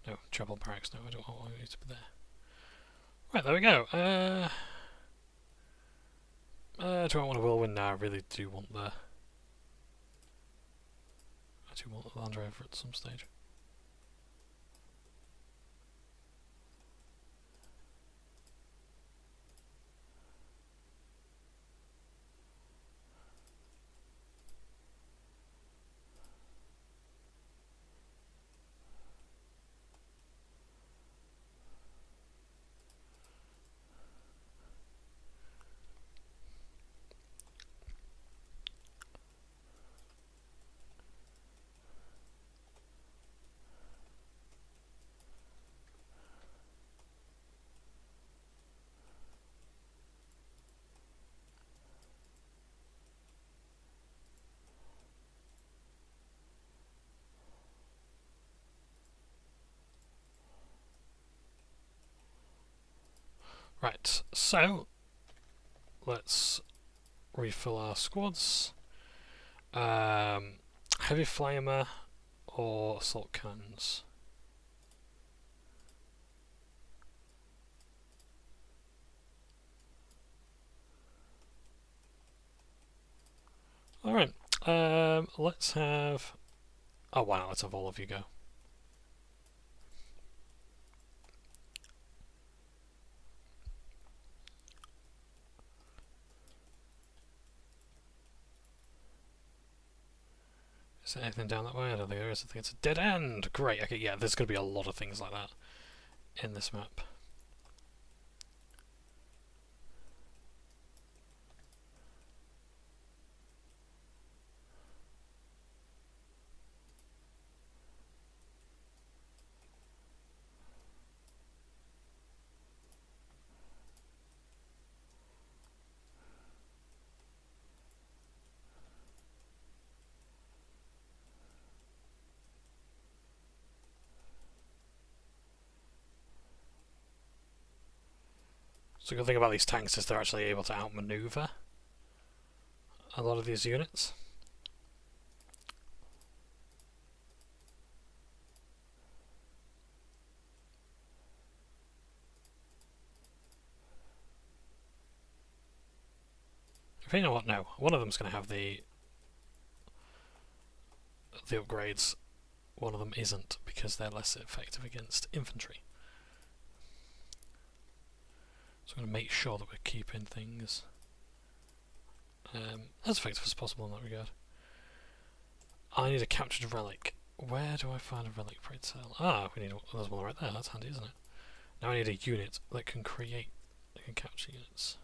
No, Chapel Barracks. No, I don't want you to be there. Right, there we go. Do I want a whirlwind now? I really do want the... I do want the Land Rover at some stage. Right, so let's refill our squads. Heavy flamer or assault cannons? Alright, let's have... Oh wow, let's have all of you go. Is there anything down that way? I don't think there is. I think it's a dead end! Great, okay, yeah, there's going to be a lot of things like that in this map. So the good thing about these tanks is they're actually able to outmaneuver a lot of these units. If you know what, no. One of them's going to have the upgrades. One of them isn't, because they're less effective against infantry. So I'm going to make sure that we're keeping things as effective as possible in that regard. I need a captured relic. Where do I find a relic, pray tell? Ah, we need there's one right there. That's handy, isn't it? Now I need a unit that can capture units.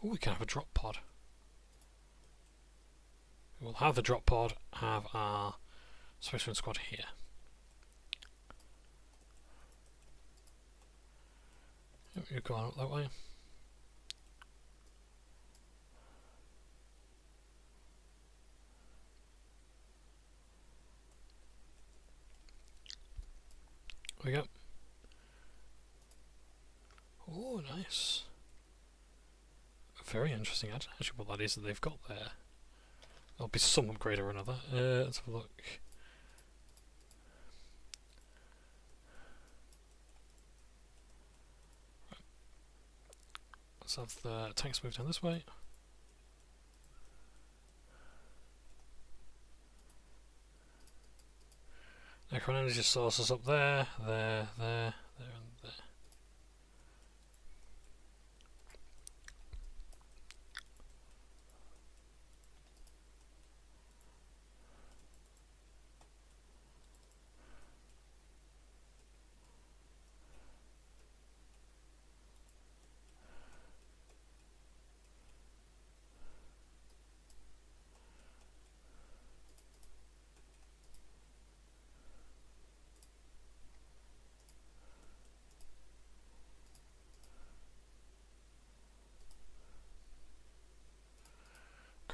Oh, we can have a drop pod. We'll have the drop pod, have our Spaceman squad here. You're going up that way. There we go. Oh, nice. Very interesting. I don't know actually what that is that they've got there. There'll be some upgrade or another. Let's have a look. Let's let's have the tanks move down this way. Necron energy sources up there, there, and there.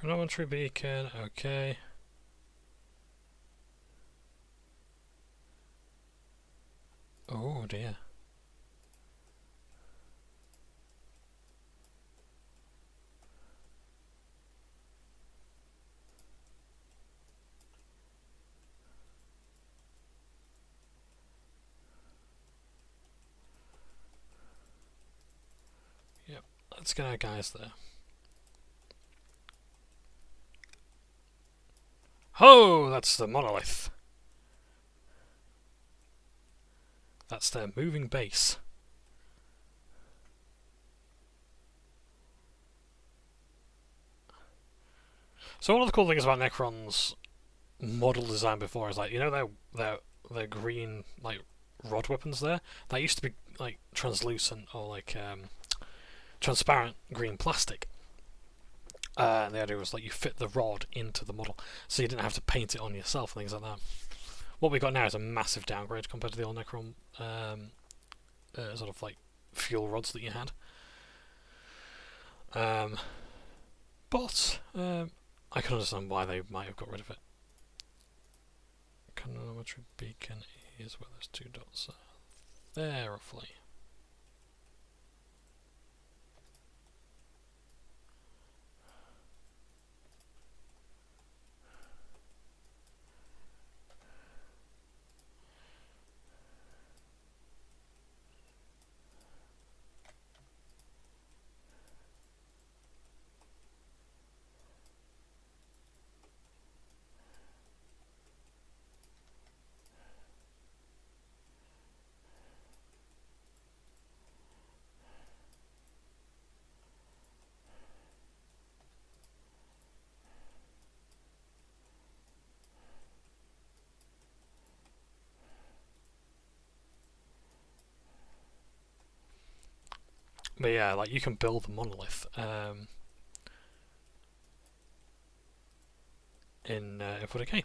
Chronometry beacon, okay. Oh dear. Yep, let's get our guys there. Oh, that's the monolith. That's their moving base. So one of the cool things about Necron's model design before is, like, you know, their green, like, rod weapons there? That used to be like translucent or like transparent green plastic. And the idea was, like, you fit the rod into the model, so you didn't have to paint it on yourself and things like that. What we got now is a massive downgrade compared to the old Necron sort of like fuel rods that you had. But I can understand why they might have got rid of it. Chronometry beacon is where those two dots are. There, roughly. But yeah, like, you can build the monolith in 40k.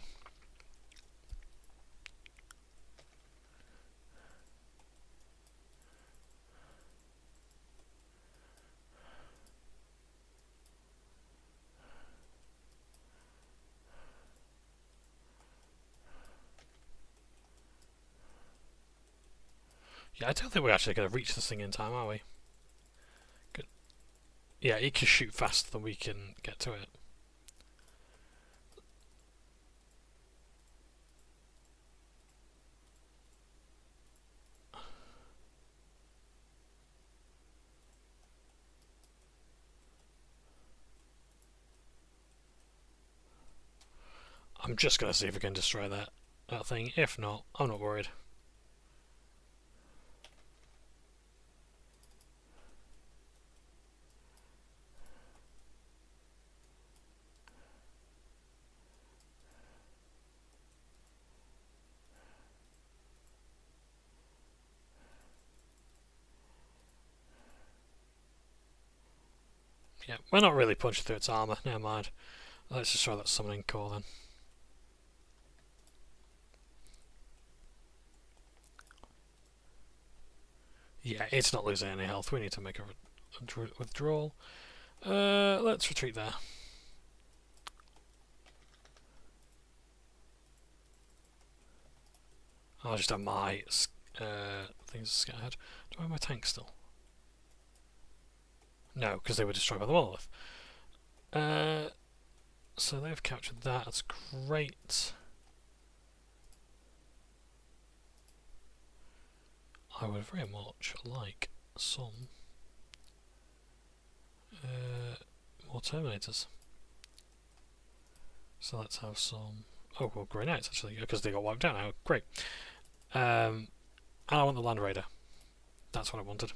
Yeah, I don't think we're actually going to reach this thing in time, are we? Good. Yeah, it can shoot faster than we can get to it. I'm just going to see if we can destroy that thing. If not, I'm not worried. Yeah, we're not really punching through its armour. Never mind. Let's just try that summoning core then. Yeah, it's not losing any health. We need to make a withdrawal. Let's retreat there. I'll just have my things scattered. Do I have my tank still? No, because they were destroyed by the monolith. So they've captured that. That's great. I would very much like some More Terminators. So let's have some... Oh, well, Grey Knights, actually, because they got wiped out now. Great. And I want the Land Raider. That's what I wanted.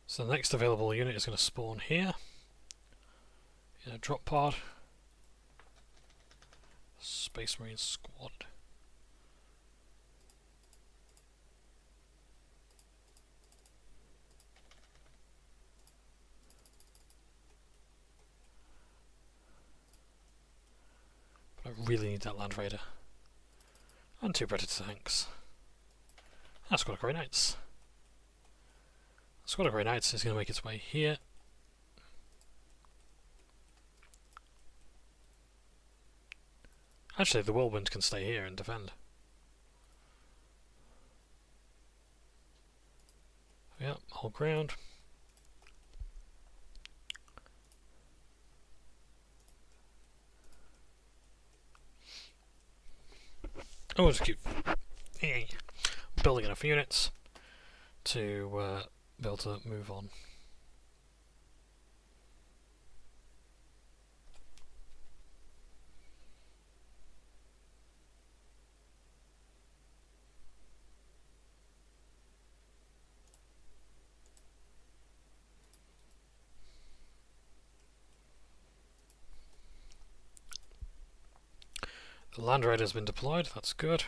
So the next available unit is going to spawn here in a drop pod. Space Marine Squad. But I really need that Land Raider. And 2 Predator tanks. That's got a Grey Knights. Squad of Grey Knights is going to make its way here. Actually, the Whirlwind can stay here and defend. Yep, hold ground. Oh, it's cute. Building enough units to be able to move on. The Land Raider has been deployed, that's good.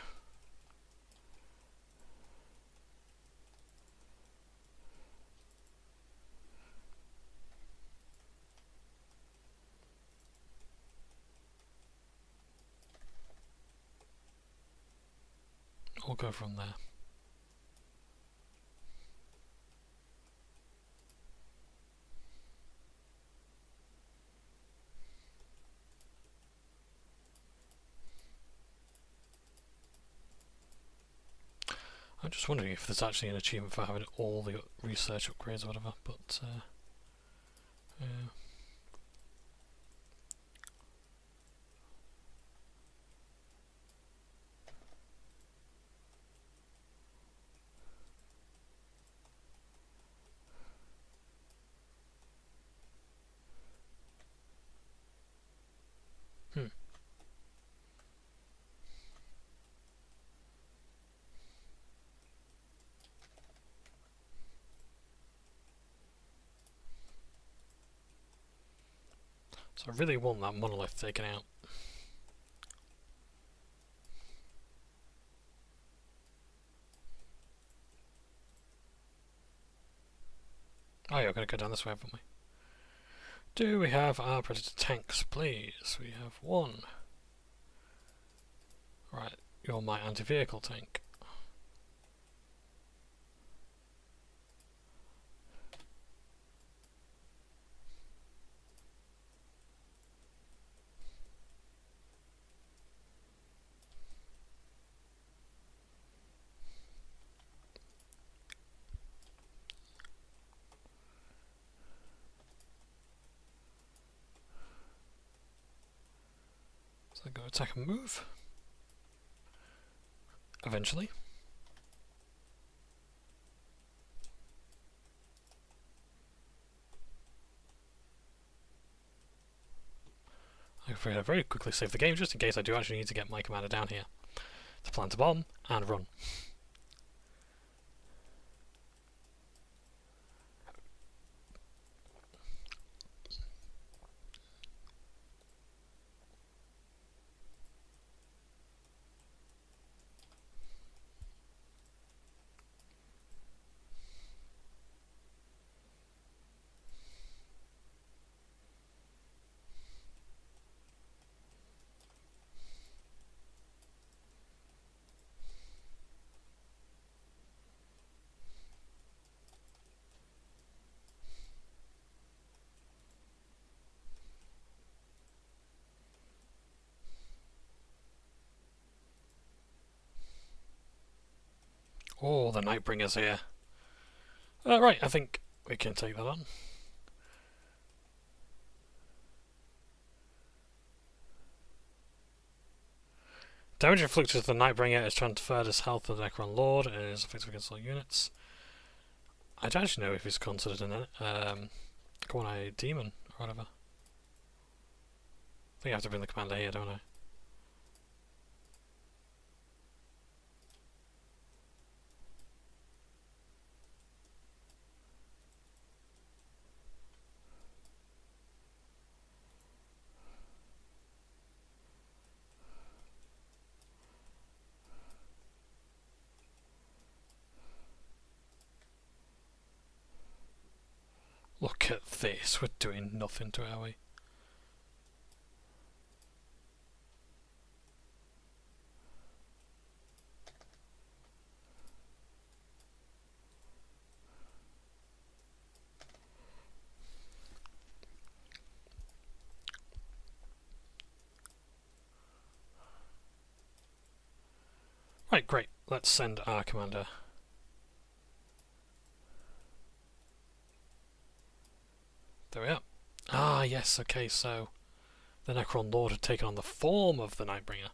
We'll go from there. I'm just wondering if there's actually an achievement for having all the research upgrades or whatever, but yeah. So I really want that monolith taken out. Oh yeah, we're going to go down this way, haven't we? Do we have our Predator tanks, please? We have 1. Right, you're my anti-vehicle tank. So go attack and move. Eventually. I'm afraid I very quickly save the game just in case I do actually need to get my commander down here to plant a bomb and run. Oh, the Nightbringer's here. Right, I think we can take that on. Damage inflicted to the Nightbringer is transferred as health to the Necron Lord and is effective against all units. I don't actually know if he's considered an go on, a demon or whatever. I think I have to bring the commander here, don't I? Look at this, we're doing nothing to it, are we? Right, great. Let's send our commander. There we are. Ah, yes, okay, so the Necron Lord had taken on the form of the Nightbringer.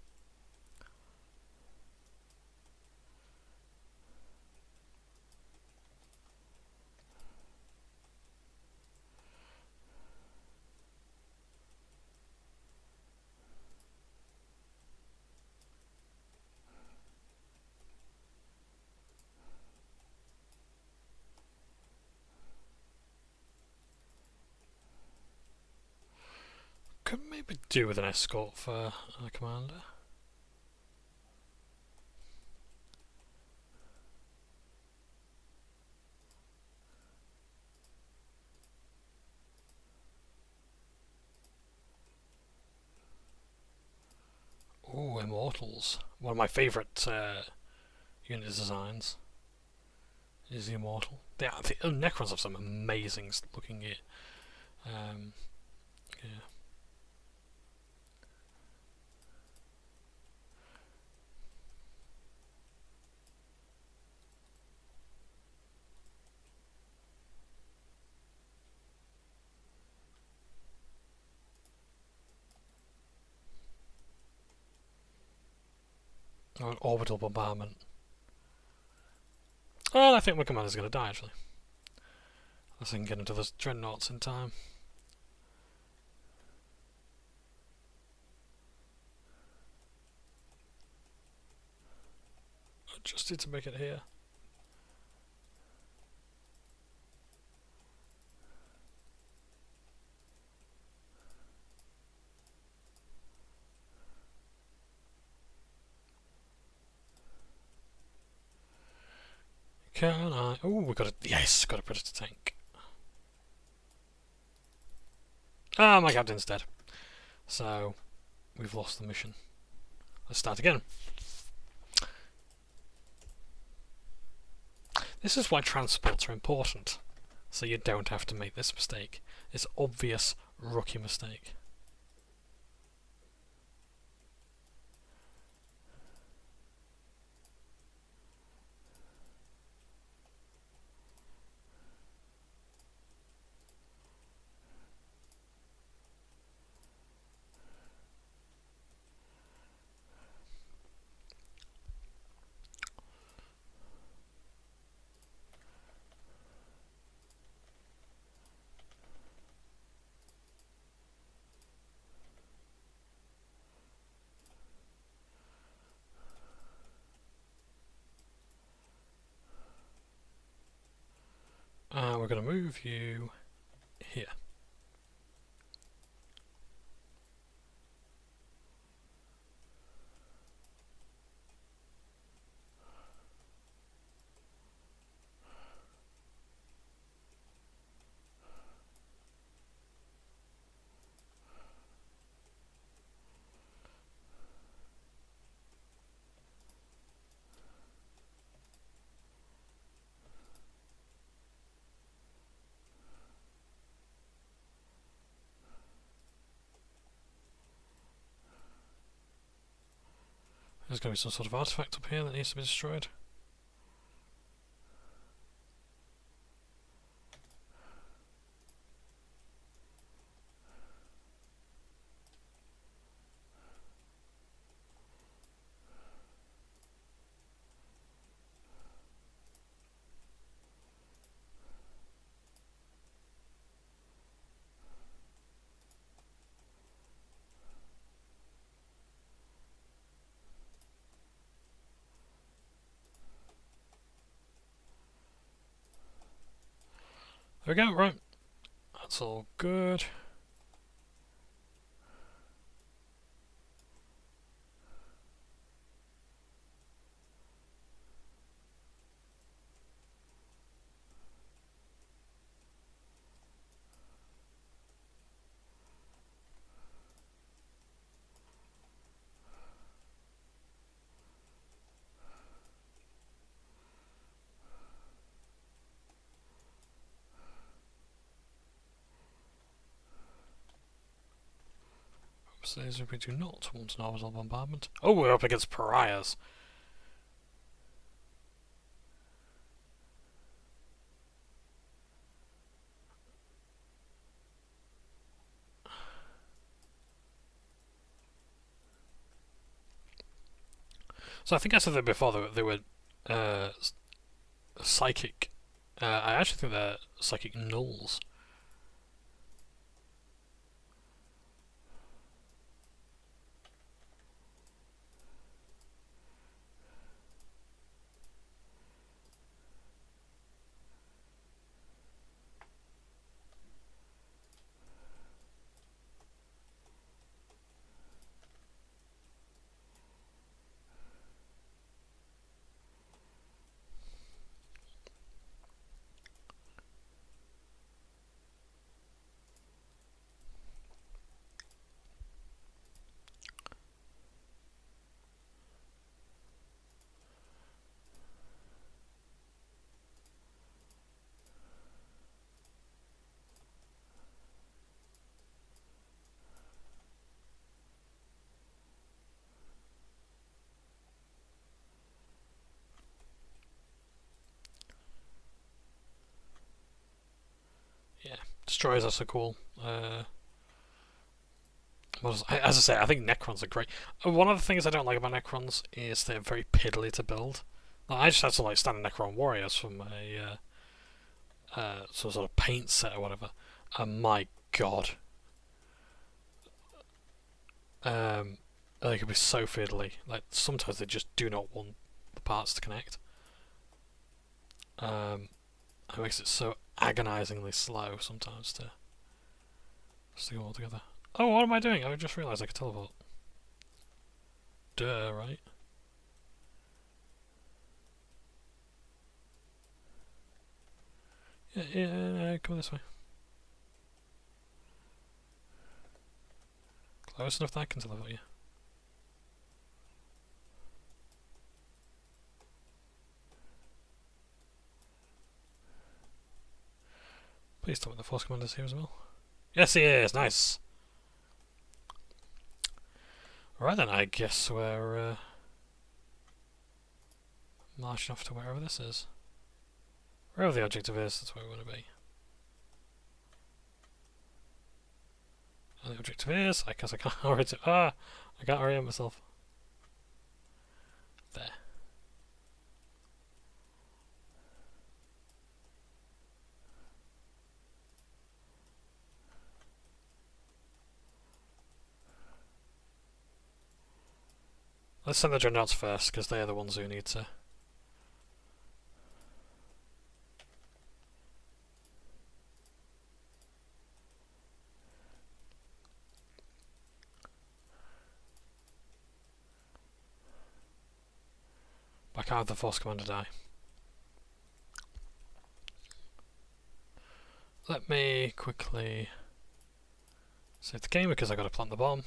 Could maybe do with an escort for our commander. Ooh, Immortals. One of my favourite unit designs is the Immortal. The Necrons have some amazing looking gear. Yeah. Or an orbital bombardment. Oh, I think my commander's going to die actually. Unless I can get into those dreadnoughts in time. I just need to make it here. Can I? Oh, we got a yes, got a Predator tank. Ah, my captain's dead. So we've lost the mission. Let's start again. This is why transports are important, so you don't have to make this mistake. It's obvious rookie mistake. We're going to move you here. There's going to be some sort of artifact up here that needs to be destroyed. There we go, right. That's all good. Says we do not want an orbital bombardment. Oh, we're up against pariahs. So I think I said that before. They were psychic. I actually think they're psychic nulls. Yeah, destroyers are so cool. As I say, I think Necrons are great. One of the things I don't like about Necrons is they're very piddly to build. Like, I just had some like standard Necron warriors from a some sort of paint set or whatever, and my god, they can be so fiddly. Like sometimes they just do not want the parts to connect. It makes it so agonizingly slow sometimes to go all together. Oh, what am I doing? I just realised I could teleport. Duh, right? Yeah, come this way. Close enough that I can teleport you. Please tell me the Force Commander's here as well. Yes, he is. Nice. Right then, I guess we're marching off to wherever this is. Wherever the objective is, that's where we want to be. And the objective is, I guess I can't orient it. I can't orient myself. There. Let's send the Dreadnoughts first, because they are the ones who need to. I can't have the Force Commander die. Let me quickly save the game because I got to plant the bomb.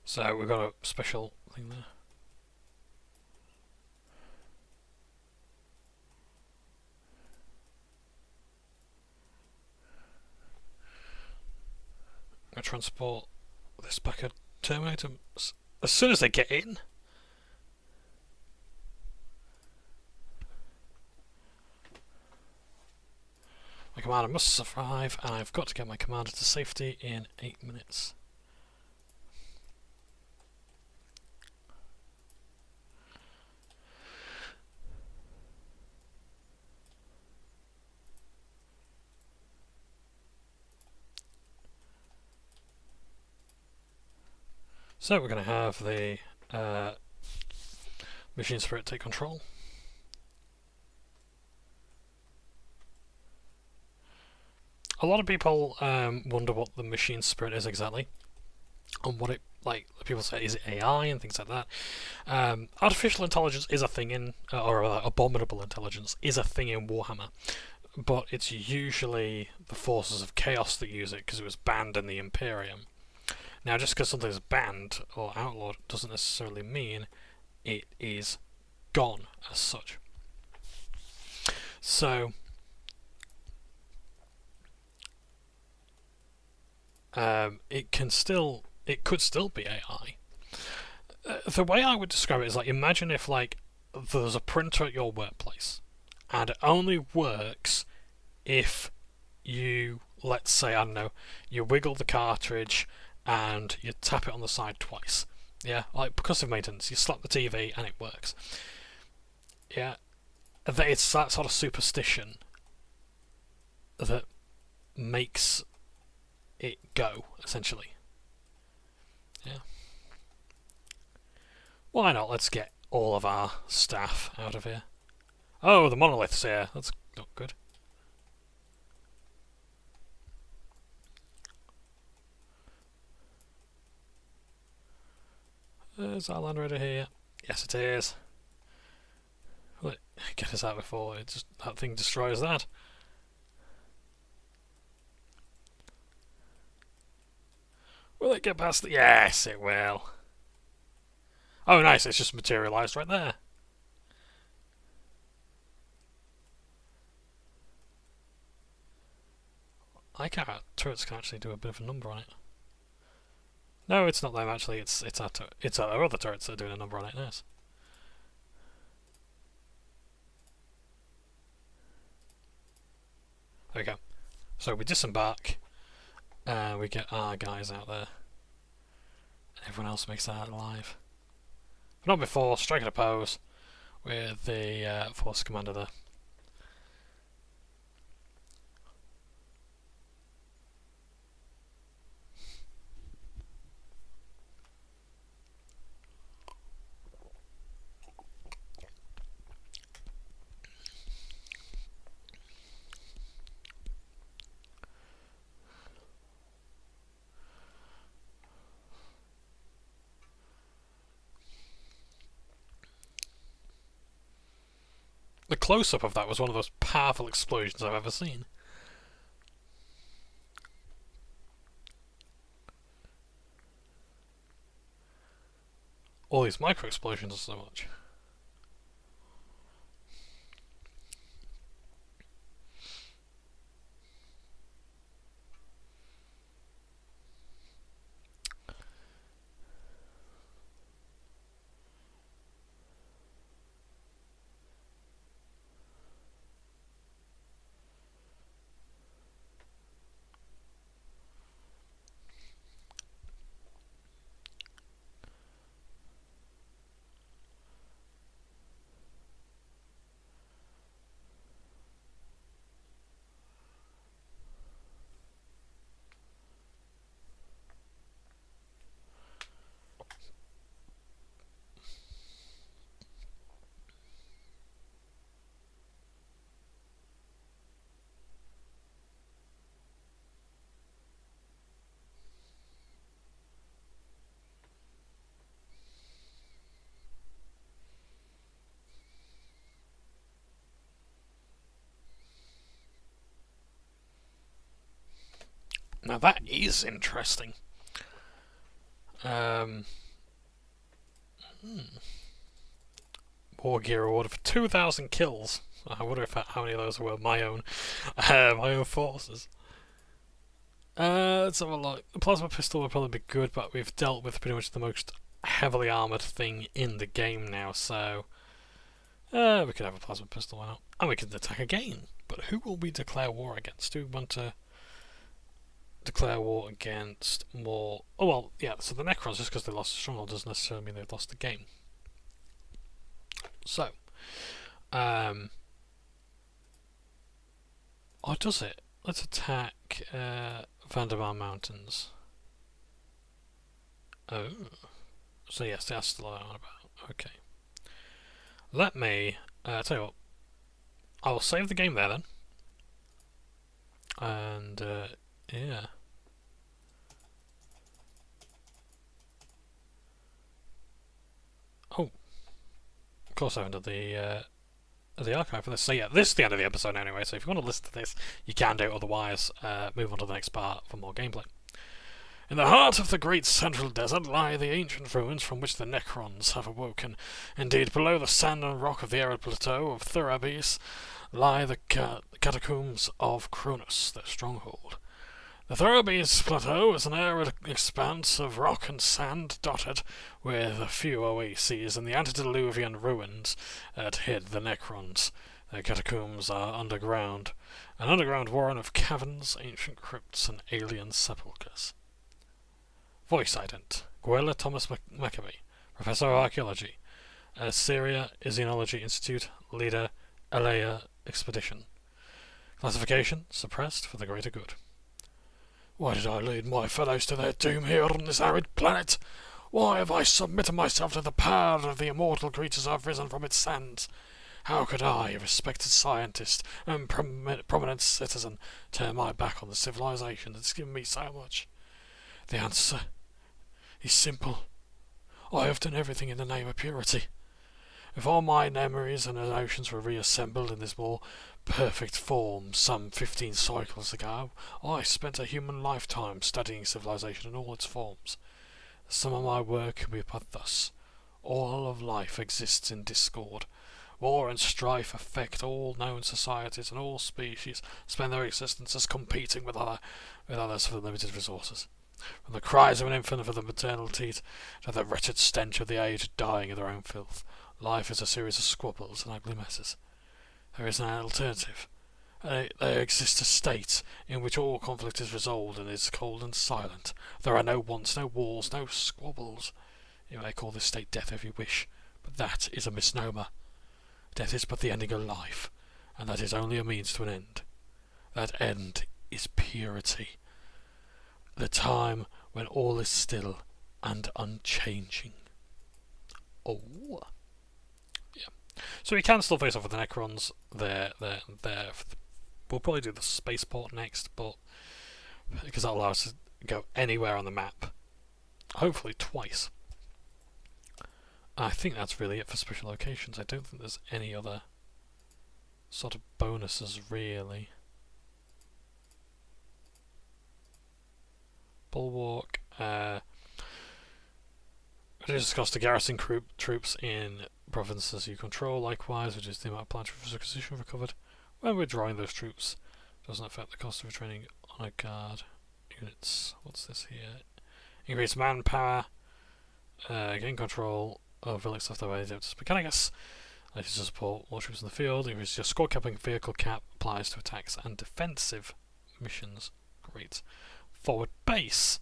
So we've got a special thing there. I'm going to transport this back at Terminator as soon as they get in. My commander must survive, and I've got to get my commander to safety in 8 minutes. So we're going to have the machine spirit take control. A lot of people wonder what the machine spirit is exactly, and what it, like, people say, is it AI and things like that. Artificial intelligence is a thing in, or abominable intelligence is a thing in Warhammer, but it's usually the forces of chaos that use it because it was banned in the Imperium. Now, just because something's banned or outlawed doesn't necessarily mean it is gone as such. So, it could still be AI. The way I would describe it is like, imagine if like there's a printer at your workplace, and it only works if you, let's say, I don't know, you wiggle the cartridge and you tap it on the side twice. Yeah, like percussive maintenance, you slap the TV and it works. Yeah, it's that sort of superstition that makes it go, essentially. Yeah. Why not? Let's get all of our staff out of here. Oh, the monolith's here. That's not good. Is our land raider here? Yes, it is. Will it get us out before that thing destroys that? Will it get past the... Yes, it will. Oh, nice. It's just materialised right there. I like how our turrets can actually do a bit of a number on it. No, it's not them actually. It's our other turrets that are doing a number on it. Yes. There we go. So we disembark, we get our guys out there, and everyone else makes that alive. But not before striking a pose with the force commander there. The close-up of that was one of the most powerful explosions I've ever seen. All these micro-explosions are so much. Now that is interesting. War gear awarded for 2,000 kills. I wonder if how many of those were my own forces. Let's have a look. The plasma pistol would probably be good, but we've dealt with pretty much the most heavily armoured thing in the game now, so we could have a plasma pistol, why not? And we could attack again. But who will we declare war against? Do we want to declare war against more... Oh, well, yeah, so the Necrons, just because they lost a stronghold, doesn't necessarily mean they've lost the game. So, or does it? Let's attack Vanderbilt Mountains. Oh. So yes, that's still on about. Okay. Let me tell you what. I will save the game there then. And yeah. Oh, of course I haven't done the archive for this. So yeah, this is the end of the episode anyway. So if you want to listen to this, you can do. Otherwise, move on to the next part for more gameplay. In the heart of the great central desert lie the ancient ruins from which the Necrons have awoken. Indeed, below the sand and rock of the arid plateau of Thurabes lie the catacombs of Cronus, their stronghold. The Thurabes Plateau is an arid expanse of rock and sand dotted with a few oases, and the antediluvian ruins that hid the Necrons. Their catacombs are underground, an underground warren of caverns, ancient crypts, and alien sepulchres. Voice ident: Gwella Thomas Maccabee, Professor of Archaeology, Assyria Isinology Institute, Leader, Alea Expedition. Classification: suppressed for the greater good. Why did I lead my fellows to their doom here on this arid planet? Why have I submitted myself to the power of the immortal creatures I have risen from its sands? How could I, a respected scientist and prominent citizen, turn my back on the civilization that's given me so much? The answer is simple. I have done everything in the name of purity. If all my memories and notions were reassembled in this more perfect form some 15 cycles ago, I spent a human lifetime studying civilization in all its forms. The sum of my work can be put thus. All of life exists in discord. War and strife affect all known societies, and all species spend their existences competing with others for limited resources. From the cries of an infant for the maternal teat to the wretched stench of the aged dying of their own filth, life is a series of squabbles and ugly messes. There is an alternative. There exists a state in which all conflict is resolved and is cold and silent. There are no wants, no wars, no squabbles. You may call this state death if you wish, but that is a misnomer. Death is but the ending of life, and that is only a means to an end. That end is purity. The time when all is still and unchanging. Oh. Yeah. So we can still face off with the Necrons. We'll probably do the spaceport next, but because that allows us to go anywhere on the map. Hopefully twice. I think that's really it for special locations. I don't think there's any other sort of bonuses really. Bulwark. Reduces cost to garrison troops in provinces you control. Likewise, reduce the amount of planetary acquisition recovered when withdrawing those troops. Doesn't affect the cost of retraining on a guard units. What's this here? Increase manpower. Gain control of relics of the way to Mechanicus. Allows you to support more troops in the field. Increase your score capping vehicle cap. Applies to attacks and defensive missions. Great. Forward base.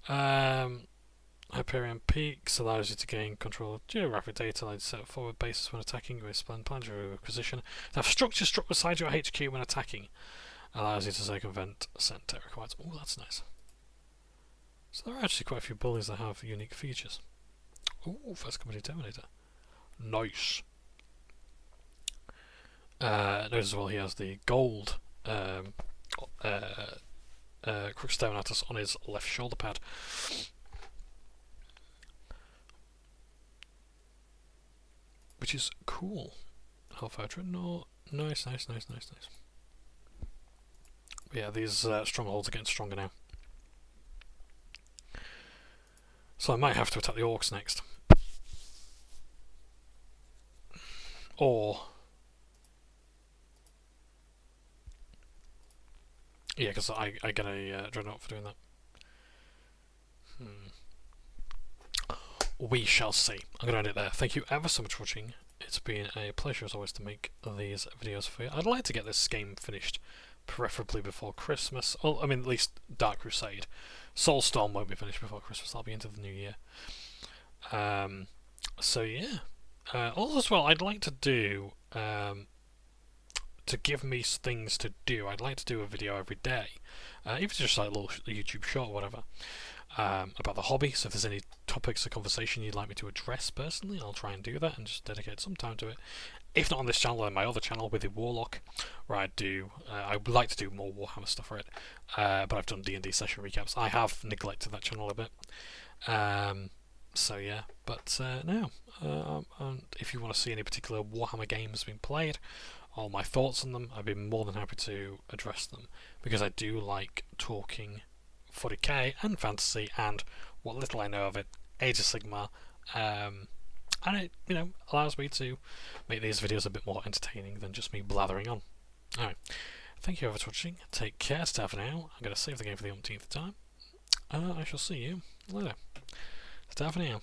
Hyperion Peaks allows you to gain control of geographic data, allows you to set up forward bases when attacking with planetary acquisition. To have structures struck beside your HQ when attacking allows you to circumvent center requirements. Oh, that's nice. So there are actually quite a few bullies that have unique features. Oh, first company Terminator. Nice. Notice as well he has the gold Crook staring at us on his left shoulder pad. Which is cool. Hellfire Dreadnought. Nice. But yeah, these strongholds are getting stronger now. So I might have to attack the orcs next. Or... yeah, because I get a Dreadnought for doing that. We shall see. I'm going to end it there. Thank you ever so much for watching. It's been a pleasure as always to make these videos for you. I'd like to get this game finished, preferably before Christmas. Well, I mean, at least Dark Crusade. Soulstorm won't be finished before Christmas. I'll be into the new year. So yeah. Also as well, I'd like to do to give me things to do. I'd like to do a video every day, even just like a little YouTube short or whatever, about the hobby. So if there's any topics of conversation you'd like me to address personally, I'll try and do that and just dedicate some time to it. If not on this channel, then my other channel with the Warlock, where I would like to do more Warhammer stuff for it, but I've done D&D session recaps. I have neglected that channel a bit. So yeah, but now, and if you want to see any particular Warhammer games being played, or my thoughts on them, I'd be more than happy to address them, because I do like talking 40k and fantasy and what little I know of it, Age of Sigmar, and it, allows me to make these videos a bit more entertaining than just me blathering on. Alright, thank you for watching, take care, stay for now. I'm going to save the game for the umpteenth time. I shall see you later. Stay for now.